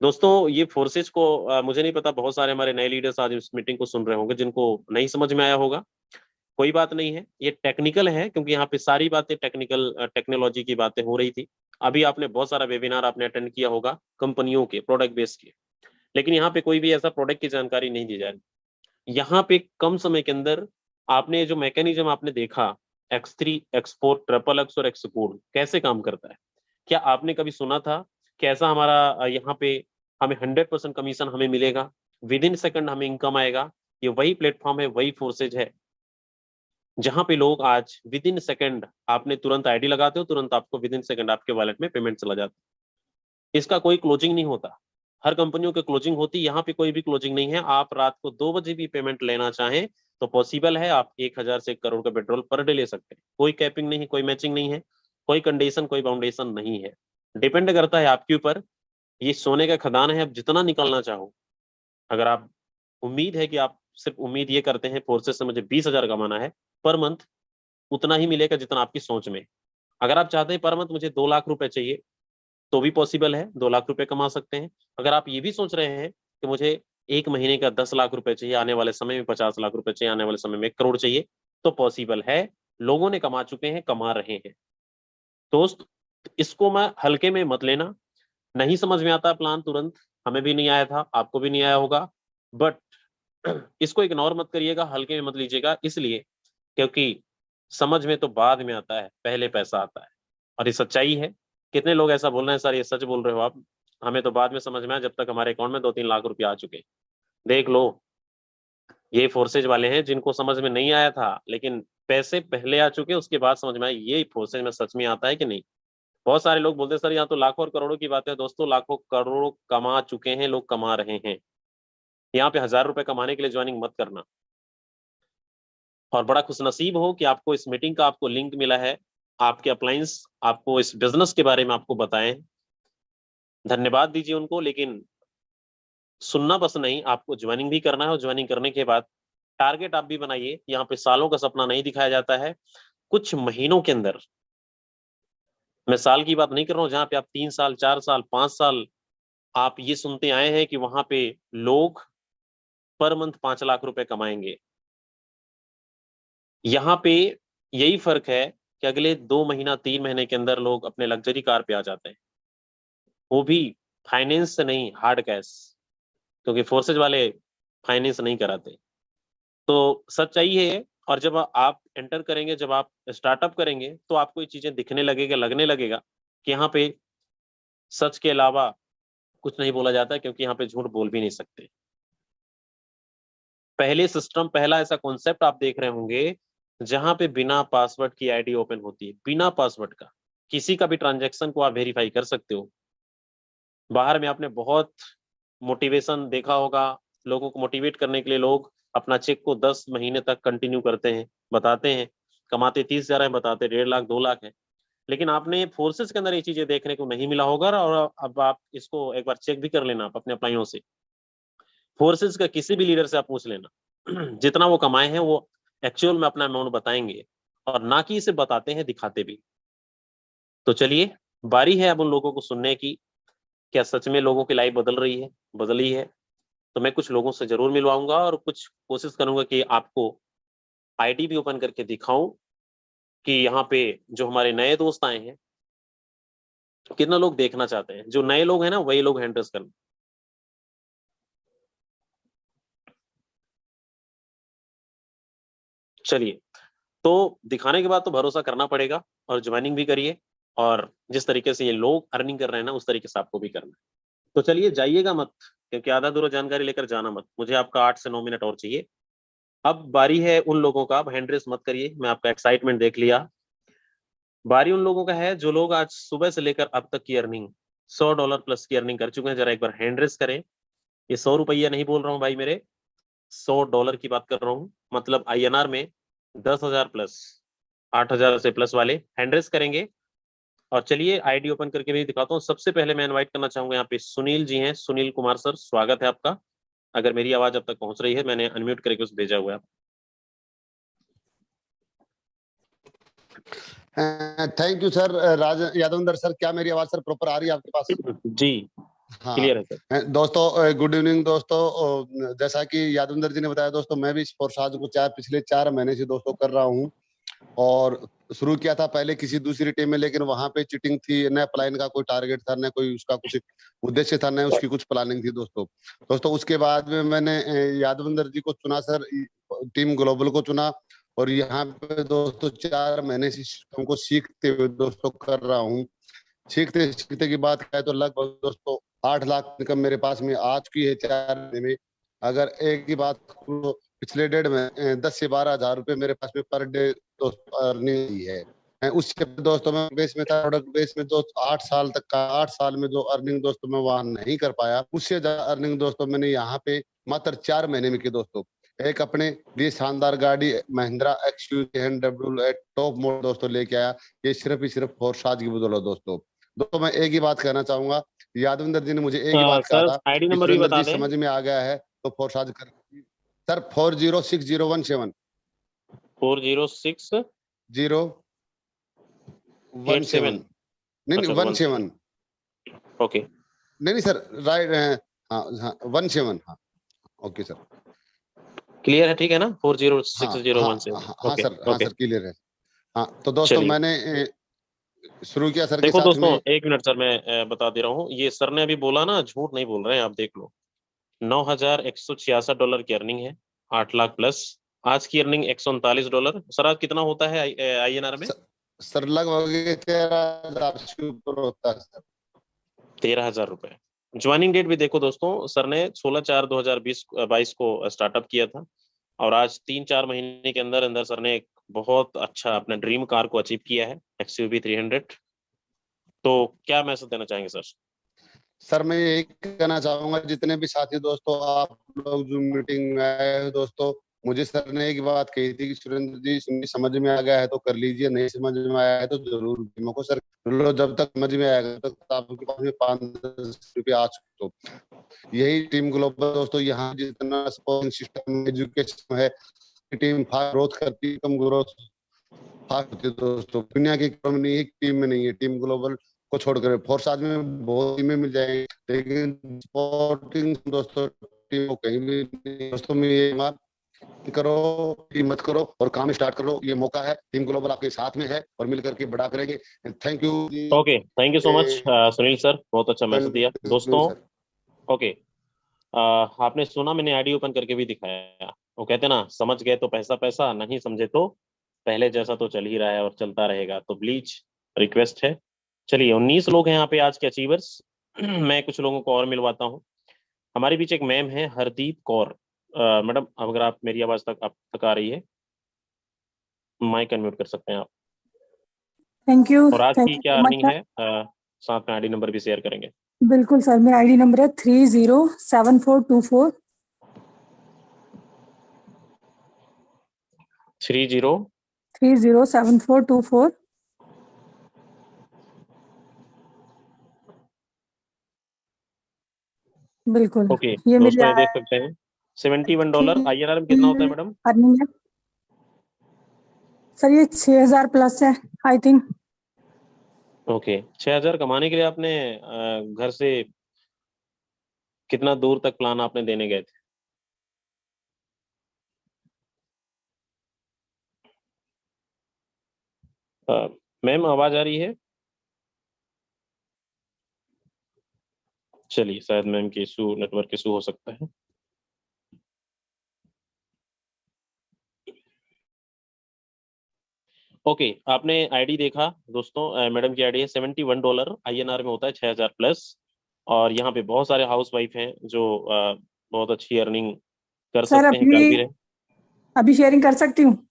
दोस्तों ये फोर्सेस को मुझे नहीं पता, बहुत सारे हमारे नए लीडर्स आज इस मीटिंग को सुन रहे होंगे जिनको नहीं समझ में आया होगा। कोई बात नहीं है, ये टेक्निकल है क्योंकि यहाँ पे सारी बातें टेक्नोलॉजी की बातें हो रही थी। अभी आपने बहुत सारा वेबिनार आपने अटेंड किया होगा कंपनियों के प्रोडक्ट बेस के, लेकिन यहाँ पे कोई भी ऐसा प्रोडक्ट की जानकारी नहीं दी जा रही। यहाँ पे कम समय के अंदर आपने जो मैकेनिज्म आपने देखा, X3, X4, XXX और X गोल्ड कैसे काम करता है, क्या आपने कभी सुना था कैसा हमारा यहाँ पे हमें 100% कमीशन हमें मिलेगा, विद इन सेकंड हमें इनकम आएगा? ये वही प्लेटफॉर्म है, वही फोर्सेज है जहां पे लोग आज विद इन सेकंड, आपने तुरंत आईडी लगाते हो, तुरंत आपको विद इन सेकंड आपके वॉलेट में पेमेंट चला जाता है। इसका कोई क्लोजिंग नहीं होता, हर कंपनियों की क्लोजिंग होती है, यहाँ पे कोई भी क्लोजिंग नहीं है। आप रात को 2 बजे भी पेमेंट लेना चाहें तो पॉसिबल है। आप 1000 से 1 करोड़ का पेट्रोल पर डे ले सकते हैं, कोई कैपिंग नहीं, कोई मैचिंग नहीं है, कोई कंडीशन, कोई बाउंडेशन नहीं है। डिपेंड करता है आपके ऊपर। ये सोने का खदान है, आप जितना निकालना चाहो। अगर आप उम्मीद है कि आप सिर्फ उम्मीद ये करते हैं फोर्सेस से मुझे 20,000 कमाना है पर मंथ, उतना ही मिलेगा जितना आपकी सोच में। अगर आप चाहते हैं पर मंथ मुझे 2 लाख रुपए चाहिए तो भी पॉसिबल है, 2 लाख रुपए कमा सकते हैं। अगर आप ये भी सोच रहे हैं कि मुझे 1 महीने का 10 लाख रुपए चाहिए, आने वाले समय में 50 लाख रुपए चाहिए, आने वाले समय में 1 करोड़ चाहिए, तो पॉसिबल है। लोगों ने कमा चुके हैं, कमा रहे हैं। दोस्त इसको मैं हल्के में मत लेना। नहीं समझ में आता प्लान तुरंत, हमें भी नहीं आया था, आपको भी नहीं आया होगा, बट इसको इग्नोर मत करिएगा, हल्के में मत लीजिएगा, इसलिए क्योंकि समझ में तो बाद में आता है, पहले पैसा आता है। और ये सच्चाई है। कितने लोग ऐसा बोल रहे हैं सर ये सच बोल रहे हो आप, हमें तो बाद में समझ में आया जब तक हमारे अकाउंट में 2-3 लाख रुपए आ चुके। देख लो, ये फोर्सेज वाले हैं जिनको समझ में नहीं आया था, लेकिन पैसे पहले आ चुके, उसके बाद समझ में आया ये फोर्सेज में सच में आता है कि नहीं। बहुत सारे लोग बोलते हैं सर यहाँ तो लाखों और करोड़ों की बात है। दोस्तों, लाखों करोड़ों कमा चुके हैं लोग, कमा रहे हैं। यहाँ पे 1000 रुपए कमाने के लिए ज्वाइनिंग मत करना। और बड़ा खुशनसीब हो कि आपको इस मीटिंग का आपको लिंक मिला है, आपके अप्लायंस आपको इस बिजनेस के बारे में आपको बताएं, धन्यवाद दीजिए उनको। लेकिन सुनना बस नहीं, आपको ज्वाइनिंग भी करना है, और ज्वाइनिंग करने के बाद टारगेट आप भी बनाइए। यहाँ पे सालों का सपना नहीं दिखाया जाता है, कुछ महीनों के अंदर। मैं साल की बात नहीं कर रहा हूँ जहां पे आप 3 साल 4 साल 5 साल आप ये सुनते आए हैं कि वहां पे लोग पर मंथ 5 लाख रुपए कमाएंगे। यहाँ पे यही फर्क है कि अगले 2 महीना 3 महीने के अंदर लोग अपने लग्जरी कार पे आ जाते हैं, वो भी फाइनेंस से नहीं, हार्ड कैश, क्योंकि फोर्सेज वाले फाइनेंस नहीं कराते। तो सच्चाई है। और जब आप एंटर करेंगे, जब आप स्टार्टअप करेंगे, तो आपको ये चीजें दिखने लगेगा, लगने लगेगा कि यहाँ पे सच के अलावा कुछ नहीं बोला जाता, क्योंकि यहाँ पे झूठ बोल भी नहीं सकते। पहले सिस्टम, पहला ऐसा कॉन्सेप्ट आप देख रहे होंगे जहां पे बिना पासवर्ड की आईडी ओपन होती है, बिना पासवर्ड का किसी का भी ट्रांजैक्शन को आप वेरीफाई कर सकते हो। बाहर में आपने बहुत मोटिवेशन देखा होगा, लोगों को मोटिवेट करने के लिए लोग अपना चेक को 10 महीने तक कंटिन्यू करते हैं, बताते हैं कमाते 30,000 है, बताते 1.5 लाख 2 लाख है। लेकिन आपने फोर्सेस के अंदर ये चीजें देखने को नहीं मिला होगा। और अब आप इसको एक बार चेक भी कर लेना आप अपने अप्लाइयों से, फोर्सेस का किसी भी लीडर से आप पूछ लेना जितना वो कमाए हैं वो एक्चुअल में अपना अमाउंट बताएंगे, और ना कि इसे बताते हैं, दिखाते भी। तो चलिए, बारी है अब उन लोगों को सुनने की, क्या सच में लोगों की लाइफ बदल रही है, बदली है। तो मैं कुछ लोगों से जरूर मिलवाऊंगा और कुछ कोशिश करूंगा कि आपको आईडी भी ओपन करके दिखाऊं कि यहाँ पे जो हमारे नए दोस्त आए हैं कितना लोग देखना चाहते हैं। जो नए लोग हैं ना, वही लोग हैंड रेस करना। चलिए, तो दिखाने के बाद तो भरोसा करना पड़ेगा, और ज्वाइनिंग भी करिए, और जिस तरीके से ये लोग अर्निंग कर रहे हैं ना, उस तरीके से आपको भी करना है। तो चलिए, जाइएगा मत, क्योंकि आधा दूर जानकारी लेकर जाना मत। मुझे आपका 8 से 9 मिनट और चाहिए। अब बारी है उन लोगों का, आप हैंड रेस मत करिए, मैं आपका एक्साइटमेंट देख लिया। बारी उन लोगों का है जो लोग आज सुबह से लेकर अब तक की अर्निंग $100 प्लस की अर्निंग कर चुके हैं। जरा एक बार हैंड रेस करें। ये 100 रुपया नहीं बोल रहा हूँ भाई मेरे, $100 की बात कर रहा हूँ, मतलब INR में 10,000 प्लस, 8,000 से प्लस वाले हैंड रेस करेंगे। और चलिए, आईडी ओपन करके भी दिखाता हूँ। सबसे पहले मैं इनवाइट करना चाहूंगा, यहाँ पे सुनील जी हैं, सुनील कुमार सर, स्वागत है आपका। अगर मेरी आवाज अब तक पहुंच रही है, मैंने अनम्यूट करके उस भेजा हुआ है। Thank you sir. Raj Yadvinder sir, क्या मेरी आवाज सर प्रॉपर आ रही है आपके पास? जी, हाँ क्लियर है सर। दोस्तों, गुड इवनिंग दोस्तों। जैसा कि यादवंदर जी ने बताया दोस्तों, मैं भी फोर्साज को पिछले 4 महीने से दोस्तों कर रहा हूँ। और शुरू किया था पहले किसी दूसरी टीम में, लेकिन वहां पे चीटिंग थी, न प्लान का कोई टारगेट था, न कोई उसका कुछ उद्देश्य था, न उसकी कुछ प्लानिंग थी दोस्तों उसके बाद में मैंने यादवंदर जी को चुना सर, टीम ग्लोबल को चुना। और यहाँ पे दोस्तों 4 महीने से सिस्टम को सीखते हुए दोस्तों कर रहा हूँ। सीखते सीखते की बात है तो लगभग दोस्तों 8 लाख इनकम मेरे पास में आ चुकी है 4 महीने में। अगर एक की बात करूं, पिछले 1.5 में 10 से 12 हजार रुपए मेरे पास में पर डे दोस्तों अर्निंग है। उससे दोस्तों मैं बेस में था, प्रोडक्ट बेस में दोस्तों 8 साल तक का, 8 साल में जो अर्निंग दोस्तों मैं वहां नहीं कर पाया, उससे ज्यादा अर्निंग दोस्तों मैंने यहाँ पे मात्र 4 महीने में की दोस्तों। एक अपने लिए शानदार गाड़ी महिंद्रा XUV टॉप मॉडल दोस्तों लेके आया, ये सिर्फ ही सिर्फ फोर्साज की बदौलत दोस्तों मैं एक ही बात कहना चाहूंगा, यादविंदर जी ने मुझे एक ही बात कहा सर था आईडी कि नंबर भी सुरेंद्र बता जी दें। समझ में आ गया है तो फोर्साज कर सर। 406017 406 017 नहीं अच्छा 17 ओके, नहीं सर, राइट। हाँ हाँ 17, हाँ ओके सर। क्लियर है, ठीक है ना? हाँ 4060117 हाँ ओके सर, हाँ ओके। सर क्लियर है। हाँ तो दोस्तों चलिए, मैंने शुरू किया सर के देखो साथ दोस्तों, में। 1 मिनट सर, मैं बता दे रहा हूँ। ये सर ने अभी बोला ना, झूठ नहीं बोल रहे हैं, आप देख लो। $9,166 की अर्निंग है, 8 लाख प्लस। आज की अर्निंग $139। सर आज कितना होता है INR में? सर लगभग 13,000 से ऊपर होता है सर। 13,000 रुपए। ज्वाइनिंग डेट भी देखो दोस्तों, सर ने 16/4/2022 को स्टार्टअप किया था और आज 3-4 महीने के अंदर अंदर सर ने एक बहुत अच्छा अपना ड्रीम कार को अचीव किया है, XUV 300। तो क्या मैसेज देना चाहेंगे सर? सर मैं यही कहना चाहूंगा, जितने भी साथी दोस्तों आप लोग जो मीटिंग में आए हो दोस्तों, मुझे सर ने एक बात कही थी कि सुरेंद्र जी समझ में आ गया है तो कर लीजिए, नहीं समझ में आया है तो जरूर बीमा को सर लो, जब तक समझ में आएगा तब तक आपके पास में 5-10 रुपये आ चुके। तो यही टीम ग्लोबल दोस्तों, यहाँ जितना सपोर्टिंग सिस्टम एजुकेशन है, टीम फास्ट ग्रोथ करती है, कम ग्रोथ फास्ट होती है दोस्तों। दुनिया की इकोनॉमी एक टीम में नहीं है, टीम ग्लोबल को छोड़कर फोर्स आज में बहुत टीमें मिल जाएंगी, लेकिन सपोर्टिंग दोस्तों टीम को कहीं भी नहीं। दोस्तों में ये करो, हिम्मत करो और काम स्टार्ट करो, ये मौका है, टीम ग्लोबल आपके साथ में है और मिलकर के बड़ा करेंगे। Thank you. Okay, thank you so much Sunil sir, बहुत अच्छा मैसेज दिया दोस्तों। ओके, आपने सुना, मैंने आईडी ओपन करके भी दिखाया। वो कहते ना, समझ गए तो पैसा पैसा, नहीं समझे तो पहले जैसा तो चल ही रहा है और चलता रहेगा। तो प्लीज रिक्वेस्ट है। चलिए, 19 लोग हैं यहाँ पे आज के अचीवर्स। मैं कुछ लोगों को और मिलवाता हूँ। हमारे बीच एक मैम है, हरदीप कौर। मैडम, अगर आप मेरी आवाज अब तक आ रही है, माइक अनम्यूट कर सकते हैं आप। Thank you. और आज थैंक की यू क्या सो मच अर्निंग सर। है, साथ में आईडी नंबर भी शेयर करेंगे। बिल्कुल सर, मेरा आईडी नंबर है 307424। 307424। बिल्कुल। ओके ये मेरी दोस्तों, ये देख सकते हैं $71 INR में कितना होता है मैडम? अर्निंग है सर, ये 6000 प्लस है आई थिंक। ओके, 6000 कमाने के लिए आपने घर से कितना दूर तक प्लान आपने देने गए थे? मैम, आवाज आ रही है? चलिए, शायद मैम की इशू, नेटवर्क इशू हो सकता है। ओके, आपने आईडी देखा दोस्तों, मैडम की आईडी है $71 INR में होता है 6000 प्लस। और यहाँ पे बहुत सारे हाउस वाइफ हैं जो बहुत अच्छी अर्निंग कर सर सकते हैं, कर भी रहे। अभी शेयरिंग कर सकती हूँ?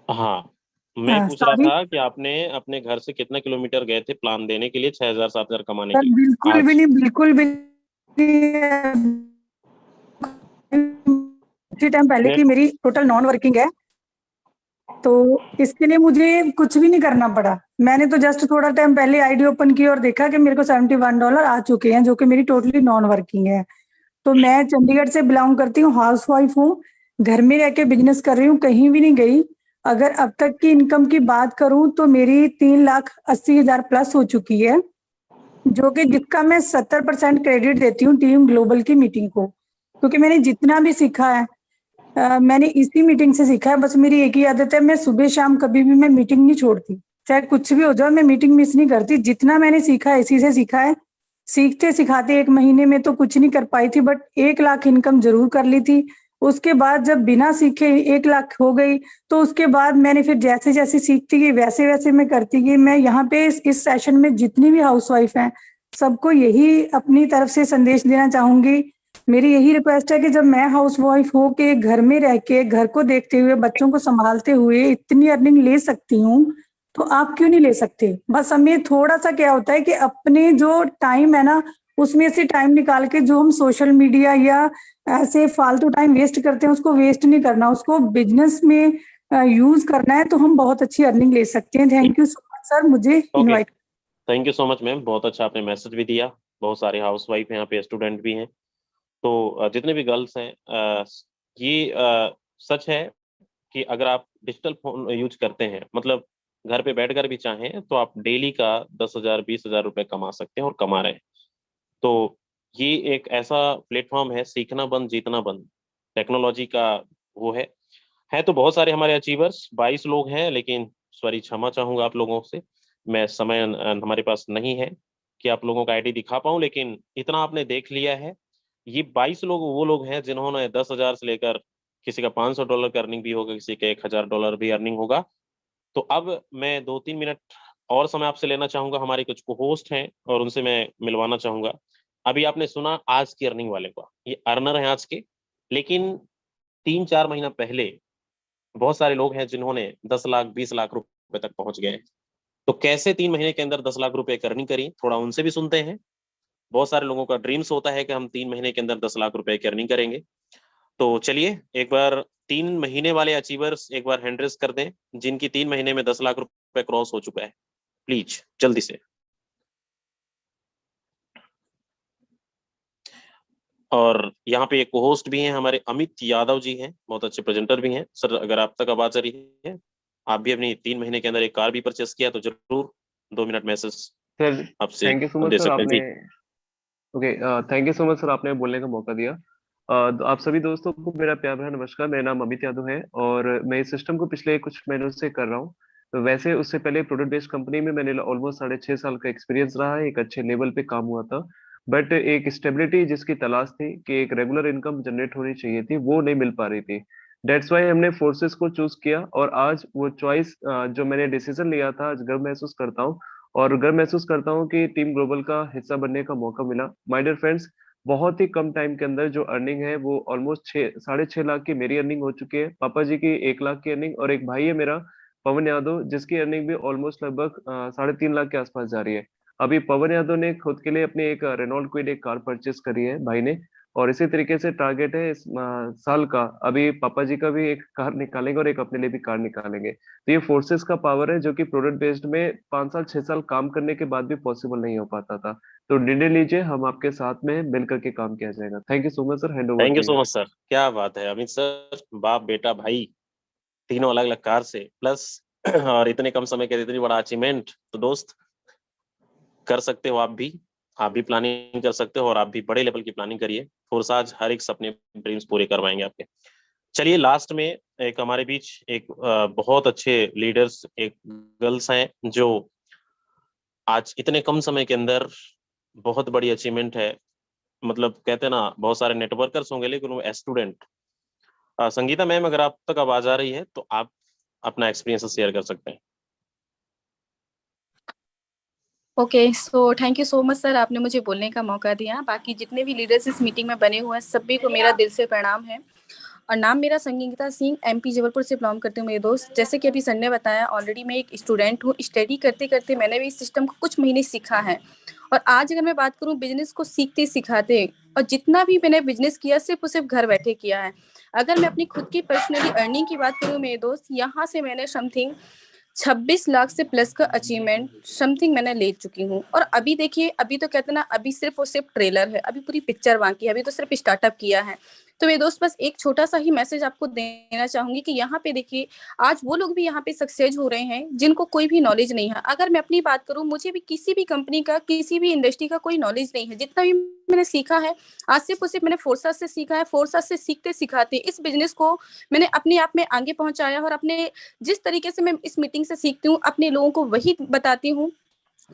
हाँ, मैं पूछ रहा सॉरी था कि आपने अपने घर से कितना किलोमीटर गए थे प्लान देने के लिए 6000-7000 कमाने सर, के लिए? बिल्कुल भी आज नहीं, बिल्कुल भी नहीं। उसी टाइम पहले नेट की मेरी टोटल नॉन वर्किंग है, तो इसके लिए मुझे कुछ भी नहीं करना पड़ा। मैंने तो जस्ट थोड़ा टाइम पहले आईडी ओपन की और देखा कि मेरे को $71 आ चुके हैं, जो कि मेरी टोटली नॉन वर्किंग है। तो मैं चंडीगढ़ से बिलोंग करती हूँ, हाउस वाइफ हूँ, घर में रह के बिजनेस कर रही हूँ, कहीं भी नहीं गई। अगर अब तक की इनकम की बात करूं तो मेरी 3,80,000 प्लस हो चुकी है, जो कि जिसका मैं 70% क्रेडिट देती हूँ टीम ग्लोबल की मीटिंग को, क्योंकि मैंने जितना भी सीखा है मैंने इसी मीटिंग से सीखा है। बस मेरी एक ही आदत है, मैं सुबह शाम कभी भी मैं मीटिंग नहीं छोड़ती, चाहे कुछ भी हो जाए, मैं मीटिंग मिस नहीं करती। जितना मैंने सीखा है इसी से सीखा है। सीखते सिखाते 1 महीने में तो कुछ नहीं कर पाई थी, बट 1 लाख इनकम जरूर कर ली थी। उसके बाद जब बिना सीखे 1 लाख हो गई, तो उसके बाद मैंने फिर जैसे जैसे सीखती गई वैसे वैसे मैं करती गई। मैं यहाँ पे इस सेशन में जितनी भी हाउसवाइफ हैं, सबको यही अपनी तरफ से संदेश देना चाहूंगी। मेरी यही रिक्वेस्ट है कि जब मैं हाउस वाइफ हो के घर में रह के, घर को देखते हुए, बच्चों को संभालते हुए इतनी अर्निंग ले सकती हूँ, तो आप क्यों नहीं ले सकते? बस हमें थोड़ा सा क्या होता है कि अपने जो टाइम है ना, उसमें से टाइम निकाल के जो हम सोशल मीडिया या ऐसे फालतू टाइम वेस्ट करते हैं, उसको वेस्ट नहीं करना, उसको बिजनेस में यूज करना है, तो हम बहुत अच्छी अर्निंग ले सकते हैं। Thank you so much sir, मुझे invite. Thank you so much ma'am, बहुत अच्छा आपने मैसेज भी दिया। बहुत सारे हाउस वाइफ हैं यहाँ पे, स्टूडेंट भी हैं। तो जितने भी गर्ल्स हैं, ये सच है कि अगर आप डिजिटल फोन यूज करते हैं, मतलब घर पे बैठकर भी चाहें, तो आप डेली का 10,000 20,000 रुपए कमा सकते हैं और कमा रहे हैं। तो ये एक ऐसा प्लेटफॉर्म है, सीखना बंद जीतना बंद, टेक्नोलॉजी का वो है तो बहुत सारे हमारे अचीवर्स 22 लोग हैं, लेकिन सॉरी, क्षमा चाहूंगा आप लोगों से, मैं समय हमारे पास नहीं है कि आप लोगों का आईडी दिखा पाऊं, लेकिन इतना आपने देख लिया है। ये 22 लोग वो लोग हैं जिन्होंने 10,000 से लेकर, किसी का $500 की अर्निंग भी होगा, किसी का $1,000 भी अर्निंग होगा। तो अब मैं 2-3 मिनट और समय आपसे लेना चाहूंगा, हमारे कुछ को होस्ट हैं और उनसे मैं मिलवाना चाहूंगा। अभी आपने सुना आज की अर्निंग वाले को, ये अर्नर है आज के, लेकिन 3-4 महीना पहले बहुत सारे लोग हैं जिन्होंने 10 लाख 20 लाख रुपए तक पहुंच गए। तो कैसे 3 महीने के अंदर 10 लाख रुपए अर्निंग करी, थोड़ा उनसे भी सुनते हैं। बहुत सारे लोगों का ड्रीम्स होता है कि हम 3 महीने के अंदर 10 लाख रुपए की अर्निंग करेंगे। तो चलिए एक बार 3 महीने वाले अचीवर्स एक बार हैंड रेज कर दें, जिनकी 3 महीने में 10 लाख रुपए क्रॉस हो चुका है, प्लीज जल्दी से। और यहाँ पे एक होस्ट भी हैं हमारे, अमित यादव जी हैं, बहुत अच्छे प्रेजेंटर भी हैं। सर अगर आप तक आवाज आ रही है, आप भी अपनी 3 महीने के अंदर एक कार भी परचेस किया तो जरूर 2 मिनट मैसेज सर आपसे थैंक यू सो हम मच दे सर, सकते हैं आपने जी। Okay thank you so much sir, आपने बोलने का मौका दिया। आप सभी दोस्तों को मेरा प्यार भरा नमस्कार। मेरा नाम अमित यादव है और मैं इस सिस्टम को पिछले कुछ महीनों से कर रहा हूँ। तो वैसे उससे पहले प्रोडक्ट बेस्ड कंपनी में मैंने ऑलमोस्ट 6.5 साल का एक्सपीरियंस रहा है, एक अच्छे लेवल पे काम हुआ था। बट एक स्टेबिलिटी जिसकी तलाश थी कि एक रेगुलर इनकम जनरेट होनी चाहिए थी, वो नहीं मिल पा रही थी। डेट्स वाई हमने फोर्सेस को चूज किया और आज वो चॉइस जो मैंने डिसीजन लिया था, आज गर्व महसूस करता हूँ। और गर्व महसूस करता हूँ कि टीम ग्लोबल का हिस्सा बनने का मौका मिला। माय डियर फ्रेंड्स, बहुत ही कम टाइम के अंदर जो अर्निंग है वो ऑलमोस्ट 6.5 लाख की मेरी अर्निंग हो चुकी है, पापा जी की 1 लाख की अर्निंग, और एक भाई है मेरा पवन यादव जिसकी अर्निंग भी ऑलमोस्ट लगभग 3.5 लाख के आसपास जा रही है। अभी पवन यादव ने खुद के लिए अपनी एक रेनॉल्ट क्विड एक कार परचेस करी है भाई ने। और इसी तरीके से टारगेट है इस साल का, अभी पापा जी का भी एक कार निकालेंगे और एक अपने लिए भी कार निकालेंगे। तो ये फोर्सेस का पावर है जो कि प्रोडक्ट बेस्ड में 5 साल 6 साल काम करने के बाद भी पॉसिबल नहीं हो पाता था। तो निर्णय लीजिए, हम आपके साथ में हैं, मिल करके काम किया जाएगा। Thank you so much sir, hand over thank to you you. So much sir, क्या बात है अमित सर, बाप बेटा भाई तीनों अलग अलग कार से प्लस और इतने कम समय के इतनी बड़ा अचीवमेंट। तो दोस्त कर सकते हो आप भी प्लानिंग कर सकते हो और आप भी बड़े लेवल की प्लानिंग करिए। फोर्साज हर एक सपने ड्रीम्स पूरे करवाएंगे आपके। चलिए लास्ट में एक हमारे बीच एक बहुत अच्छे लीडर्स, एक गर्ल्स हैं जो आज इतने कम समय के अंदर बहुत बड़ी अचीवमेंट है। मतलब कहते हैं ना बहुत सारे नेटवर्कर्स होंगे लेकिन वो स्टूडेंट। संगीता मैम अगर आप तक आवाज आ रही है तो आप अपना एक्सपीरियंस शेयर कर सकते हैं। Okay so thank you so much sir, आपने मुझे बोलने का मौका दिया। बाकी जितने भी लीडर्स इस मीटिंग में बने हुए हैं सभी को मेरा दिल से प्रणाम है। और नाम मेरा संगीता सिंह, एमपी जबलपुर से बिलोंग करते हूँ मेरे दोस्त। जैसे कि अभी सर ने बताया, ऑलरेडी मैं एक स्टूडेंट हूँ। स्टडी करते करते मैंने भी इस सिस्टम को कुछ महीने सीखा है। और आज अगर मैं बात करूँ बिजनेस को सीखते सिखाते, और जितना भी मैंने बिजनेस किया सिर्फ और सिर्फ घर बैठे किया है। अगर मैं अपनी खुद की पर्सनली अर्निंग की बात करूँ मेरे दोस्त, यहाँ से मैंने समथिंग 26 लाख से प्लस का अचीवमेंट समथिंग मैंने ले चुकी हूँ। और अभी देखिए, अभी तो कहते हैं ना, अभी सिर्फ और सिर्फ ट्रेलर है, अभी पूरी पिक्चर बाकी है, अभी तो सिर्फ स्टार्टअप किया है। तो मेरे दोस्त बस एक छोटा सा ही मैसेज आपको देना चाहूंगी कि यहाँ पे देखिए, आज वो लोग भी यहाँ पे सक्सेस हो रहे हैं जिनको कोई भी नॉलेज नहीं है। अगर मैं अपनी बात करूँ, मुझे भी किसी भी कंपनी का, किसी भी इंडस्ट्री का कोई नॉलेज नहीं है। जितना भी मैंने सीखा है आज सिर्फ और सिर्फ मैंने फोर्सा से सीखा है। फोर्सा से सीखते सिखाते इस बिजनेस को मैंने अपने आप में आगे पहुंचाया। और अपने जिस तरीके से मैं इस मीटिंग से सीखती हूँ, अपने लोगों को वही बताती हूँ।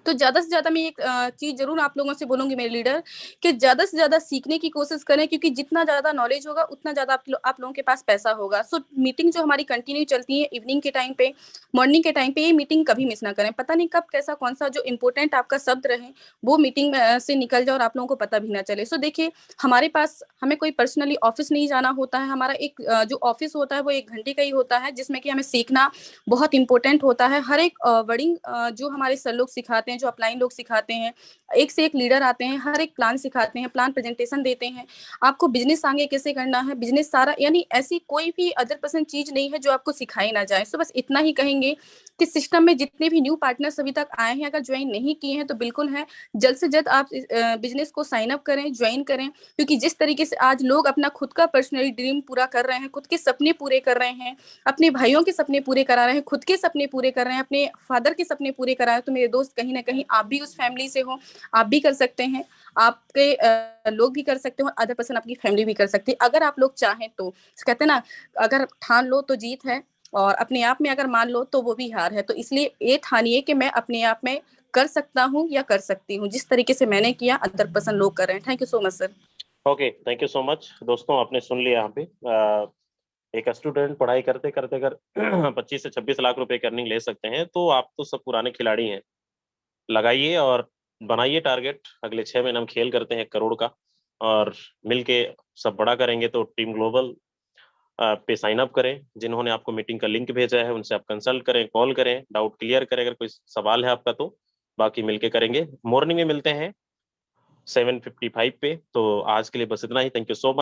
तो ज्यादा से ज्यादा मैं एक चीज जरूर आप लोगों से बोलूंगी मेरे लीडर, कि ज्यादा से ज्यादा सीखने की कोशिश करें, क्योंकि जितना ज्यादा नॉलेज होगा उतना ज्यादा आप लोगों के पास पैसा होगा। सो मीटिंग जो हमारी कंटिन्यू चलती है इवनिंग के टाइम पे, मॉर्निंग के टाइम पे, ये मीटिंग कभी मिस ना करें। पता नहीं कब कैसा कौन सा जो इंपॉर्टेंट आपका शब्द रहे वो मीटिंग से निकल जाए और आप लोगों को पता भी ना चले। सो देखिए, हमारे पास हमें कोई पर्सनली ऑफिस नहीं जाना होता है। हमारा एक जो ऑफिस होता है वो 1 घंटे का ही होता है, जिसमें कि हमें सीखना बहुत इंपॉर्टेंट होता है। हर एक वर्डिंग जो हमारे सर लोग सिखाते हैं, जो अपलाइन लोग सिखाते हैं, एक से एक लीडर आते हैं, हर एक प्लान सिखाते हैं, प्लान प्रेजेंटेशन देते हैं, आपको बिजनेस आगे कैसे करना है, बिजनेस सारा, यानी ऐसी कोई भी अदर पर्सन चीज नहीं है जो आपको सिखाई ना जाए। सो बस इतना ही कहेंगे कि सिस्टम में जितने भी न्यू पार्टनर्स अभी तक आए हैं, अगर ज्वाइन नहीं किए हैं तो बिल्कुल है, जल्द से जल्द आप बिजनेस को साइन अप करें, ज्वाइन करें। क्योंकि जिस तरीके से आज लोग अपना खुद का पर्सनली ड्रीम पूरा कर रहे हैं, खुद के सपने पूरे कर रहे हैं, अपने भाइयों के सपने पूरे करा रहे हैं, खुद के सपने पूरे कर रहे हैं, अपने फादर के सपने पूरे करा रहे हैं, तो मेरे दोस्त कहीं ना कहीं आप भी उस फैमिली से हो, आप भी कर सकते हैं। आपके लोग भी कर सकते हो, अदर पर्सन आपकी फैमिली भी कर सकती है, अगर आप लोग चाहें तो। कहते हैं ना, अगर ठान लो तो जीत है, और अपने आप में अगर मान लो तो वो भी हार है। तो इसलिए ये ठानिए कि मैं अपने आप में कर सकता हूँ या कर सकती हूँ, जिस तरीके से मैंने किया अदर पर्सन लोग कर रहे हैं। Thank you so much sir. Okay thank you so much. दोस्तों आपने सुन लिया यहाँ पे एक स्टूडेंट पढ़ाई करते करते अगर 25 से 26 लाख रुपए की अर्निंग ले सकते हैं तो आप तो सब पुराने खिलाड़ी हैं। लगाइए और बनाइए टारगेट, अगले 6 महीने हम खेल करते हैं 1 करोड़ का, और मिलके सब बड़ा करेंगे। तो टीम ग्लोबल पे साइन अप करें। जिन्होंने आपको मीटिंग का लिंक भेजा है उनसे आप कंसल्ट करें, कॉल करें, डाउट क्लियर करें, अगर कोई सवाल है आपका तो बाकी मिलके करेंगे। मॉर्निंग में मिलते हैं 7:55 पे। तो आज के लिए बस इतना ही। Thank you so much.